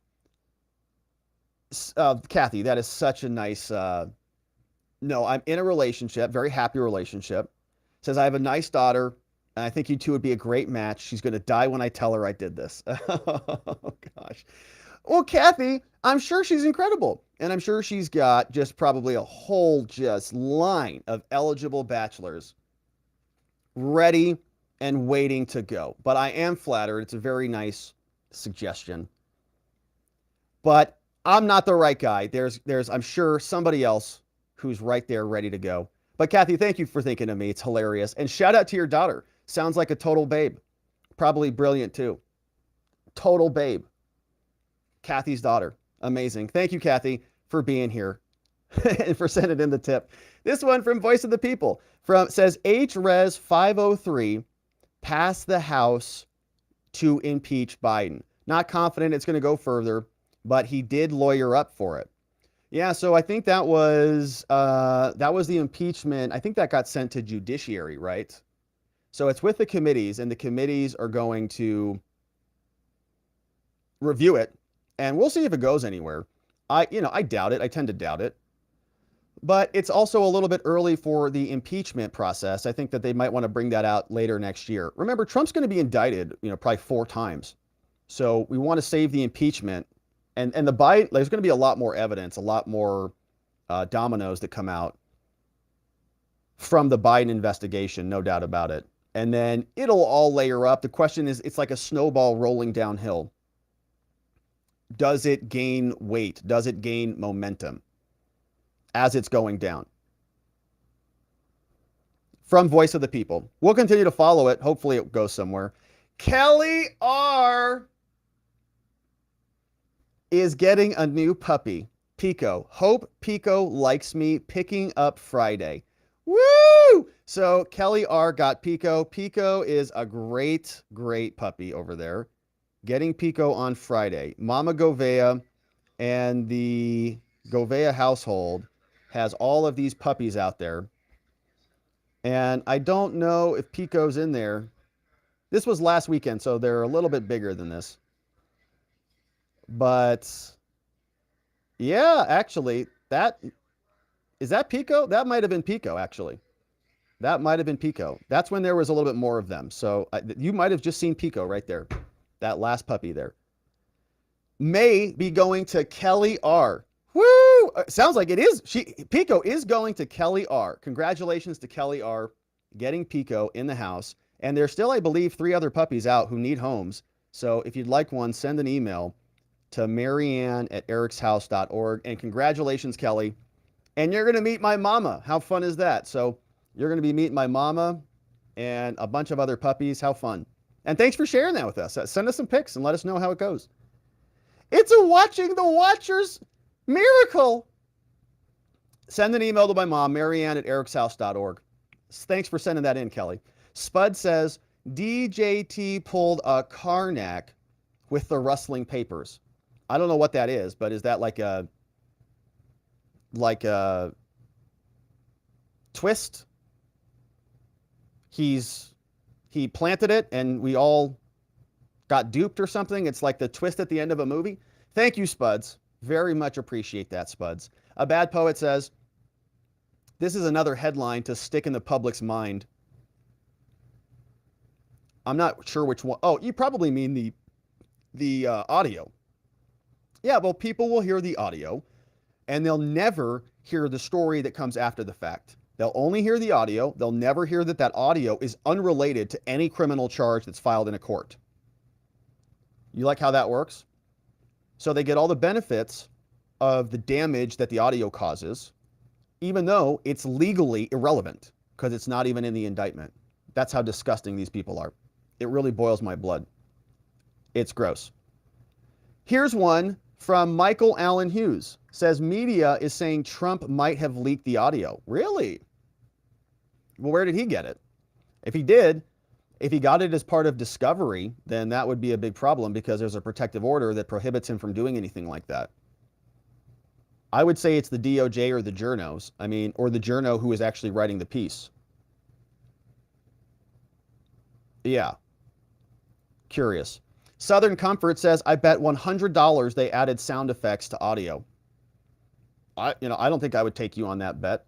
Kathy, that is such a nice, no, I'm in a relationship, very happy relationship. Says, I have a nice daughter, and I think you two would be a great match. She's going to die when I tell her I did this. Oh, gosh. Well, Kathy, I'm sure she's incredible. And I'm sure she's got just probably a whole just line of eligible bachelors ready and waiting to go. But I am flattered. It's a very nice suggestion. But I'm not the right guy. There's I'm sure somebody else who's right there ready to go. But Kathy, thank you for thinking of me. It's hilarious. And shout out to your daughter. Sounds like a total babe. Probably brilliant too. Total babe. Kathy's daughter. Amazing. Thank you, Kathy, for being here and for sending in the tip. This one from Voice of the People says HRes 503 passed the House to impeach Biden. Not confident it's going to go further, but he did lawyer up for it. Yeah, so I think that was the impeachment. I think that got sent to judiciary, right? So it's with the committees, and the committees are going to review it, and we'll see if it goes anywhere. I doubt it. I tend to doubt it. But it's also a little bit early for the impeachment process. I think that they might want to bring that out later next year. Remember, Trump's going to be indicted, probably 4 times. So we want to save the impeachment. And the Biden, there's going to be a lot more evidence, a lot more dominoes that come out from the Biden investigation, no doubt about it. And then it'll all layer up. The question is, it's like a snowball rolling downhill. Does it gain weight? Does it gain momentum as it's going down? From Voice of the People. We'll continue to follow it. Hopefully it goes somewhere. Kelly R. is getting a new puppy. Pico. Hope Pico likes me picking up Friday. Woo! So Kelly R. got Pico. Pico is a great, great puppy over there. Getting Pico on Friday. Mama Govea and the Govea household has all of these puppies out there. And I don't know if Pico's in there. This was last weekend, so they're a little bit bigger than this. But yeah, actually, is that Pico? That might have been Pico, actually. That might have been Pico. That's when there was a little bit more of them. So you might have just seen Pico right there. That last puppy there. May be going to Kelly R. Woo! Sounds like it is. Pico is going to Kelly R. Congratulations to Kelly R. getting Pico in the house. And there's still, I believe, 3 other puppies out who need homes. So if you'd like one, send an email to marianne@ericshouse.org. And congratulations, Kelly. And you're going to meet my mama. How fun is that? So you're going to be meeting my mama and a bunch of other puppies. How fun. And thanks for sharing that with us. Send us some pics and let us know how it goes. It's a Watching the Watchers miracle. Send an email to my mom, marianne@ericshouse.org. Thanks for sending that in, Kelly. Spud says, DJT pulled a Karnak with the rustling papers. I don't know what that is, but is that like a twist? He planted it and we all got duped or something. It's like the twist at the end of a movie. Thank you, Spuds. Very much appreciate that, Spuds. A Bad Poet says, this is another headline to stick in the public's mind. I'm not sure which one. Oh, you probably mean the audio. Yeah, well, people will hear the audio and they'll never hear the story that comes after the fact. They'll only hear the audio. They'll never hear that audio is unrelated to any criminal charge that's filed in a court. You like how that works? So they get all the benefits of the damage that the audio causes, even though it's legally irrelevant because it's not even in the indictment. That's how disgusting these people are. It really boils my blood. It's gross. Here's one from Michael Allen Hughes. Says media is saying Trump might have leaked the audio. Really? Well, where did he get it? If he did, if he got it as part of discovery, then that would be a big problem because there's a protective order that prohibits him from doing anything like that. I would say it's the DOJ or the journos. Or the journo who is actually writing the piece. Yeah. Curious. Southern Comfort says, I bet $100 they added sound effects to audio. I don't think I would take you on that bet.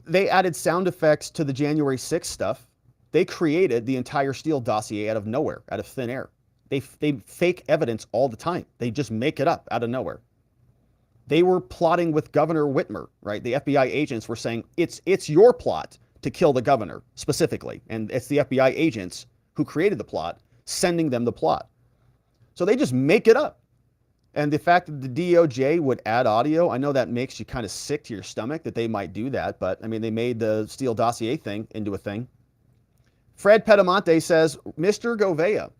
They added sound effects to the January 6th stuff. They created the entire Steele dossier out of nowhere, out of thin air. They fake evidence all the time. They just make it up out of nowhere. They were plotting with Governor Whitmer, right? The FBI agents were saying, it's your plot to kill the governor specifically. And it's the FBI agents who created the plot, sending them the plot. So they just make it up. And the fact that the DOJ would add audio, I know that makes you kind of sick to your stomach that they might do that. But they made the Steele dossier thing into a thing. Fred Petamonte says, Mr. Govea,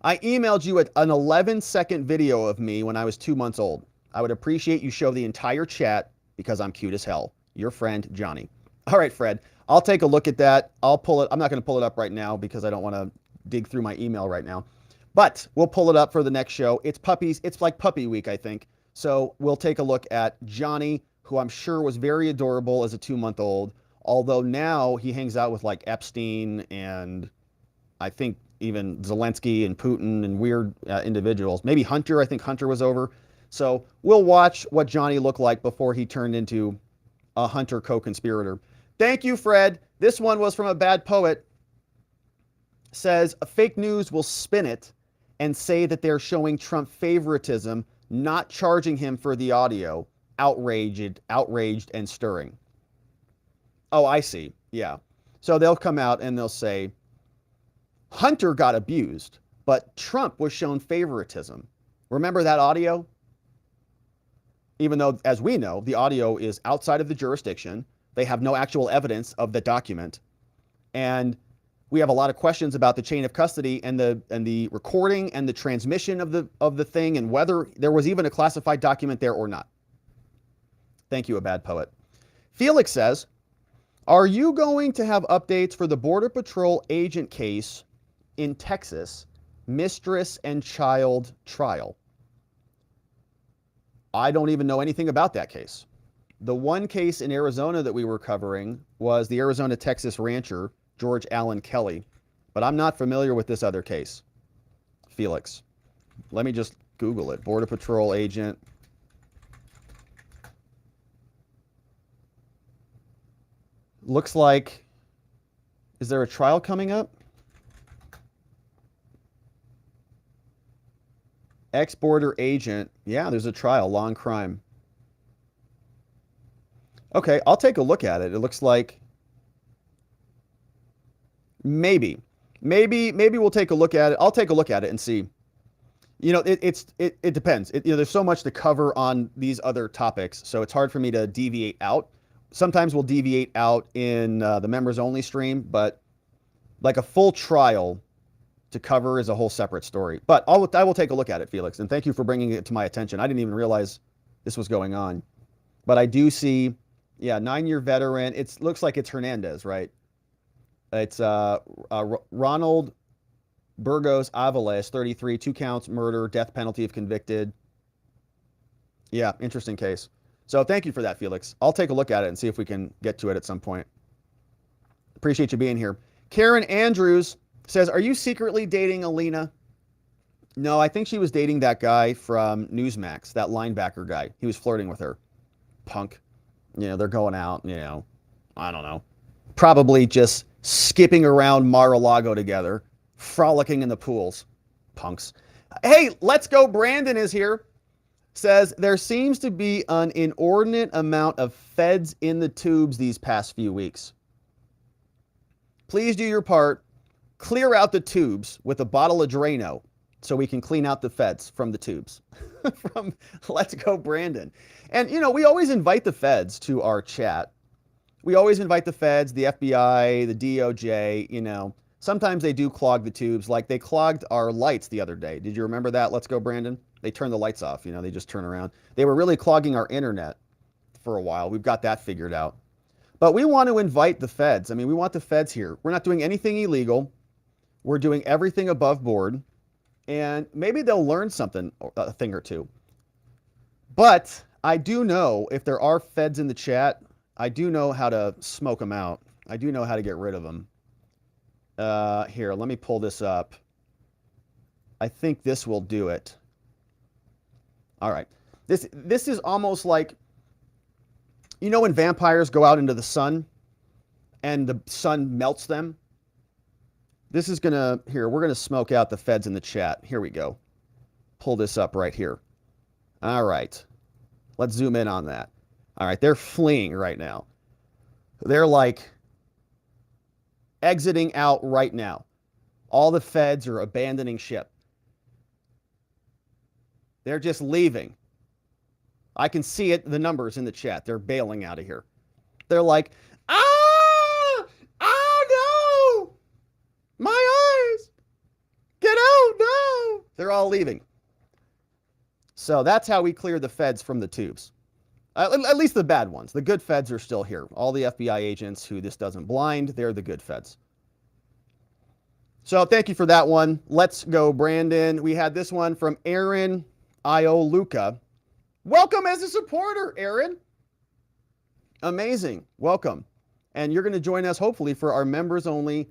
I emailed you an 11-second video of me when I was 2 months old. I would appreciate you show the entire chat because I'm cute as hell. Your friend, Johnny. All right, Fred, I'll take a look at that. I'll pull it. I'm not going to pull it up right now because I don't want to dig through my email right now. But we'll pull it up for the next show. It's puppies. It's like puppy week, I think. So we'll take a look at Johnny, who I'm sure was very adorable as a 2-month-old. Although now he hangs out with like Epstein and I think even Zelensky and Putin and weird individuals. Maybe Hunter. I think Hunter was over. So we'll watch what Johnny looked like before he turned into a Hunter co-conspirator. Thank you, Fred. This one was from A Bad Poet. Says, fake news will spin it and say that they're showing Trump favoritism, not charging him for the audio. outraged and stirring. Oh, I see. Yeah. So they'll come out and they'll say, Hunter got abused, but Trump was shown favoritism. Remember that audio? Even though, as we know, the audio is outside of the jurisdiction. They have no actual evidence of the document. And we have a lot of questions about the chain of custody and the recording and the transmission of the thing and whether there was even a classified document there or not. Thank you, a bad poet. Felix says, are you going to have updates for the Border Patrol agent case in Texas, mistress and child trial? I don't even know anything about that case. The one case in Arizona that we were covering was the Arizona-Texas rancher, George Allen Kelly, but I'm not familiar with this other case. Felix, let me just Google it. Border Patrol agent. Looks like, is there a trial coming up? Ex-border agent. Yeah, there's a trial, law and crime. Okay, I'll take a look at it. It looks like maybe we'll take a look at it. I'll take a look at it and see. You know, it depends. There's so much to cover on these other topics, so it's hard for me to deviate out. Sometimes we'll deviate out in the members only stream, but like a full trial to cover is a whole separate story. But I will take a look at it, Felix, and thank you for bringing it to my attention. I didn't even realize this was going on. But I do see, yeah, 9-year veteran. It looks like it's Hernandez, right? It's Ronald Burgos Avalos, 33, 2 counts, murder, death penalty if convicted. Yeah, interesting case. So thank you for that, Felix. I'll take a look at it and see if we can get to it at some point. Appreciate you being here. Karen Andrews says, are you secretly dating Alina? No, I think she was dating that guy from Newsmax, that linebacker guy. He was flirting with her. Punk. You know, they're going out, you know, I don't know. Probably just skipping around Mar-a-Lago together, frolicking in the pools. Punks. Hey, Let's Go Brandon is here. Says, there seems to be an inordinate amount of feds in the tubes these past few weeks. Please do your part. Clear out the tubes with a bottle of Drano so we can clean out the feds from the tubes. From Let's Go Brandon. And, you know, we always invite the feds to our chat. We always invite the feds, the FBI, the DOJ, you know. Sometimes they do clog the tubes, like they clogged our lights the other day. Did you remember that, Let's Go Brandon? They turn the lights off, you know, they just turn around. They were really clogging our internet for a while. We've got that figured out. But we want to invite the feds. I mean, we want the feds here. We're not doing anything illegal. We're doing everything above board. And maybe they'll learn something, a thing or two. But I do know if there are feds in the chat, I do know how to smoke them out. I do know how to get rid of them. Here, let me pull this up. I think this will do it. All right. This is almost like, you know, when vampires go out into the sun and the sun melts them? This is gonna, here, we're gonna smoke out the feds in the chat. Here we go. Pull this up right here. All right. Let's zoom in on that. All right, they're fleeing right now. They're like exiting out right now. All the feds are abandoning ship. They're just leaving. I can see it, the numbers in the chat. They're bailing out of here. They're like, ah, oh no, my eyes, get out, no. They're all leaving. So that's how we clear the feds from the tubes. At least the bad ones. The good feds are still here. All the FBI agents who this doesn't blind, they're the good feds. So thank you for that one. Let's Go Brandon. We had this one from Aaron Ioluca. Welcome as a supporter, Aaron. Amazing. Welcome. And you're going to join us hopefully for our members only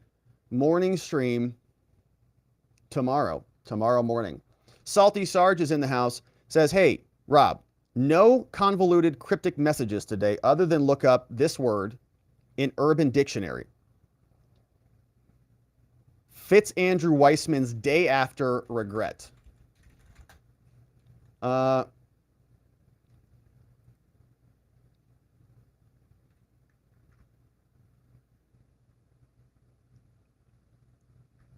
morning stream tomorrow morning. Salty Sarge is in the house. Says, hey, Rob, no convoluted cryptic messages today other than look up this word in Urban Dictionary. Andrew Weissman's day after regret.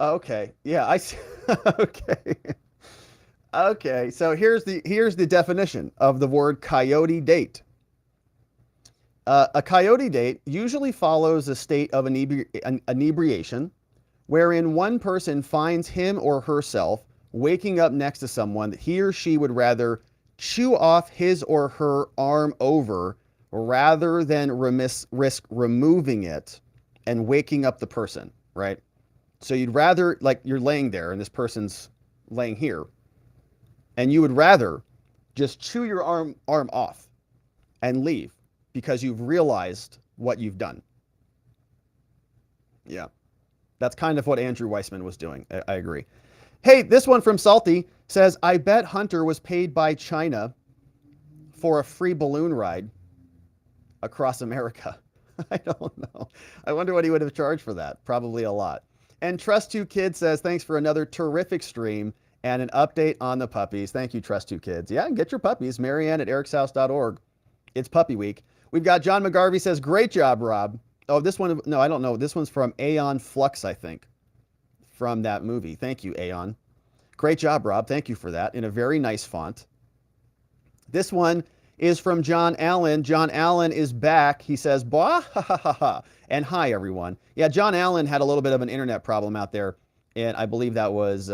Okay. Yeah, I see. Okay. Okay. So here's the definition of the word coyote date. A coyote date usually follows a state of inebriation wherein one person finds him or herself waking up next to someone that he or she would rather chew off his or her arm over rather than risk removing it and waking up the person, right? So you'd rather, like, you're laying there and this person's laying here, and you would rather just chew your arm off and leave because you've realized what you've done. Yeah. That's kind of what Andrew Weismann was doing. I agree. Hey, this one from Salty says, I bet Hunter was paid by China for a free balloon ride across America. I don't know. I wonder what he would have charged for that. Probably a lot. And Trust2Kid says, thanks for another terrific stream and an update on the puppies. Thank you, Trust2Kids. Yeah, get your puppies. Marianne at ericshouse.org. It's puppy week. We've got John McGarvey says, great job, Rob. Oh, this one, no, I don't know. This one's from Aeon Flux, I think, from that movie. Thank you, Aeon. Great job, Rob. Thank you for that, in a very nice font. This one is from John Allen. John Allen is back. He says, bah, ha, ha, ha, ha. And hi, everyone. Yeah, John Allen had a little bit of an internet problem out there, and I believe that was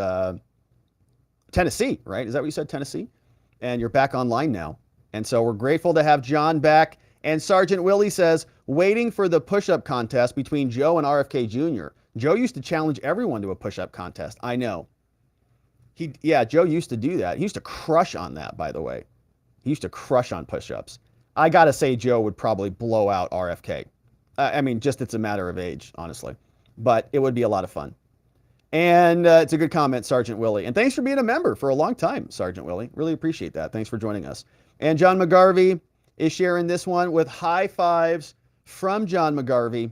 Tennessee, right? Is that what you said, Tennessee? And you're back online now. And so we're grateful to have John back. And Sergeant Willie says, waiting for the push-up contest between Joe and RFK Jr. Joe used to challenge everyone to a push-up contest. I know. Yeah, Joe used to do that. He used to crush on that, by the way. He used to crush on push-ups. I got to say Joe would probably blow out RFK. I mean, just it's a matter of age, honestly. But it would be a lot of fun. And it's a good comment, Sergeant Willie. And thanks for being a member for a long time, Sergeant Willie. Really appreciate that. Thanks for joining us. And John McGarvey is sharing this one with high fives from John McGarvey.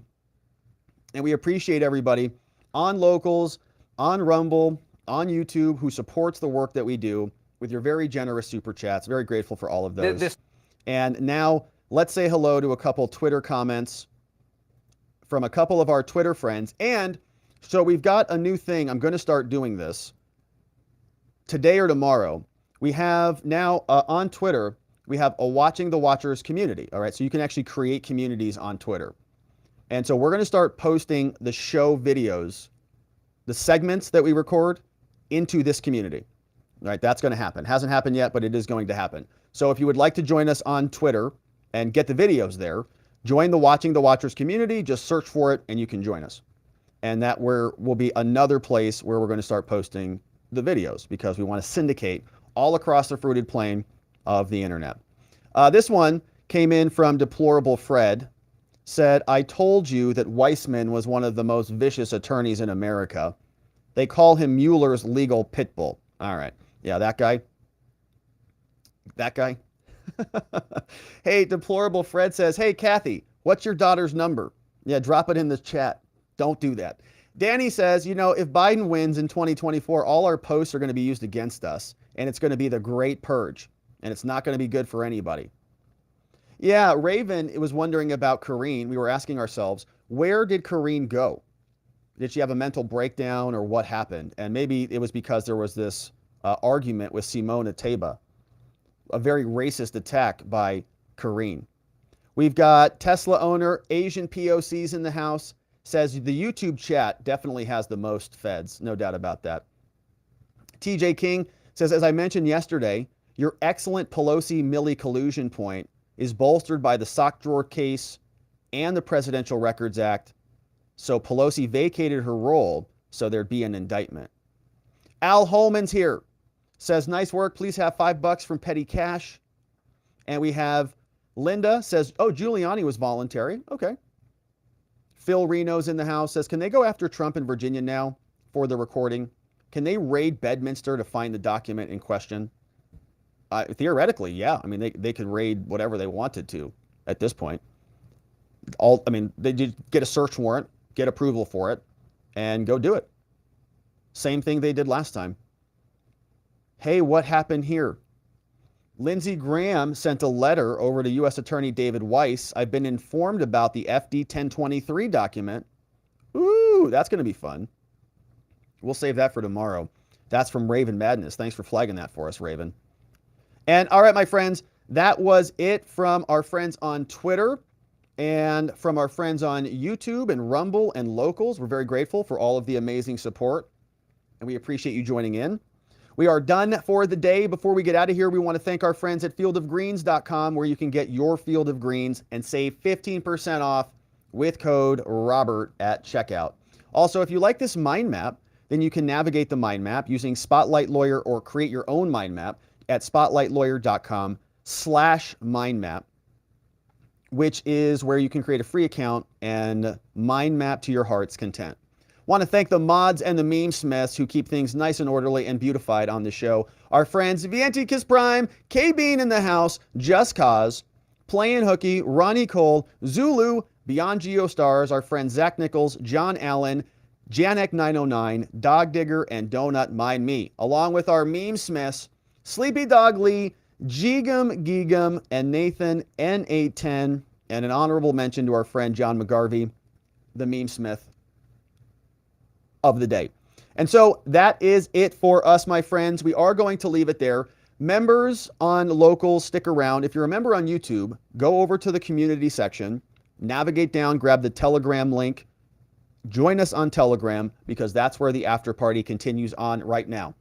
And we appreciate everybody on Locals, on Rumble, on YouTube who supports the work that we do with your very generous super chats. Very grateful for all of those. And now let's say hello to a couple Twitter comments from a couple of our Twitter friends. And so we've got a new thing. I'm going to start doing this today or tomorrow. We have now on Twitter, we have a Watching the Watchers community. All right. So you can actually create communities on Twitter. And so we're going to start posting the show videos, the segments that we record into this community. All right. That's going to happen. Hasn't happened yet, but it is going to happen. So if you would like to join us on Twitter and get the videos there, join the Watching the Watchers community, just search for it and you can join us. And that will be another place where we're going to start posting the videos because we want to syndicate all across the fruited plain of the internet. This one came in from Deplorable Fred, said, I told you that Weismann was one of the most vicious attorneys in America. They call him Mueller's legal pit bull. All right. Yeah, that guy. That guy. Hey, Deplorable Fred says, hey, Kathy, what's your daughter's number? Yeah, drop it in the chat. Don't do that. Danny says, you know, if Biden wins in 2024, all our posts are going to be used against us, and it's going to be the great purge, and it's not going to be good for anybody. Yeah, Raven was wondering about Karine. We were asking ourselves, where did Karine go? Did she have a mental breakdown or what happened? And maybe it was because there was this argument with Simona Teba, a very racist attack by Karine. We've got Tesla owner, Asian POCs in the house, says the YouTube chat definitely has the most feds, no doubt about that. TJ King says, as I mentioned yesterday, your excellent Pelosi-Milley collusion point is bolstered by the sock drawer case and the Presidential Records Act. So Pelosi vacated her role so there'd be an indictment. Al Holman's here. Says, nice work. Please have $5 from Petty Cash. And we have Linda says, oh, Giuliani was voluntary. Okay. Phil Reno's in the house, says, can they go after Trump in Virginia now for the recording? Can they raid Bedminster to find the document in question? Theoretically, yeah. I mean, they could raid whatever they wanted to at this point. They did get a search warrant, get approval for it, and go do it. Same thing they did last time. Hey, what happened here? Lindsey Graham sent a letter over to U.S. Attorney David Weiss. I've been informed about the FD 1023 document. Ooh, that's going to be fun. We'll save that for tomorrow. That's from Raven Madness. Thanks for flagging that for us, Raven. And all right, my friends, that was it from our friends on Twitter and from our friends on YouTube and Rumble and Locals. We're very grateful for all of the amazing support, and we appreciate you joining in. We are done for the day. Before we get out of here, we want to thank our friends at fieldofgreens.com, where you can get your Field of Greens and save 15% off with code Robert at checkout. Also, if you like this mind map, then you can navigate the mind map using Spotlight Lawyer or create your own mind map at spotlightlawyer.com/mindmap, which is where you can create a free account and mind map to your heart's content. Want to thank the mods and the meme smiths who keep things nice and orderly and beautified on the show. Our friends Vientikiss Prime, K-Bean in the house, Just Cause, Playin' Hooky, Ronnie Cole, Zulu, Beyond Geostars, our friends Zach Nichols, John Allen, Janek909, Dog Digger, and Donut Mind Me, along with our meme smiths, Sleepy Dog Lee, Geegum Geegum, and Nathan N810, and an honorable mention to our friend John McGarvey, the meme smith of the day. And so that is it for us, my friends. We are going to leave it there. Members on Locals, stick around. If you're a member on YouTube, go over to the community section, navigate down, grab the Telegram link, join us on Telegram, because that's where the after party continues on right now.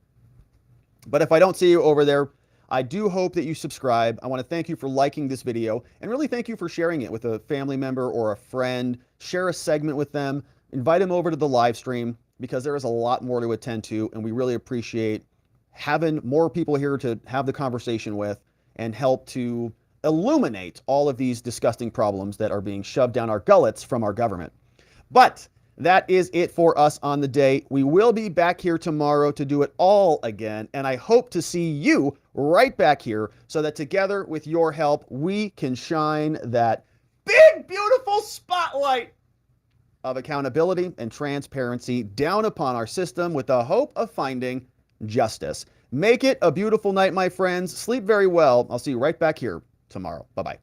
But if I don't see you over there, I do hope that you subscribe. I want to thank you for liking this video, and really thank you for sharing it with a family member or a friend. Share a segment with them. Invite them over to the live stream, because there is a lot more to attend to, and we really appreciate having more people here to have the conversation with and help to illuminate all of these disgusting problems that are being shoved down our gullets from our government. But that is it for us on the day. We will be back here tomorrow to do it all again, and I hope to see you right back here so that together with your help, we can shine that big, beautiful spotlight of accountability and transparency down upon our system with the hope of finding justice. Make it a beautiful night, my friends. Sleep very well. I'll see you right back here tomorrow. Bye-bye.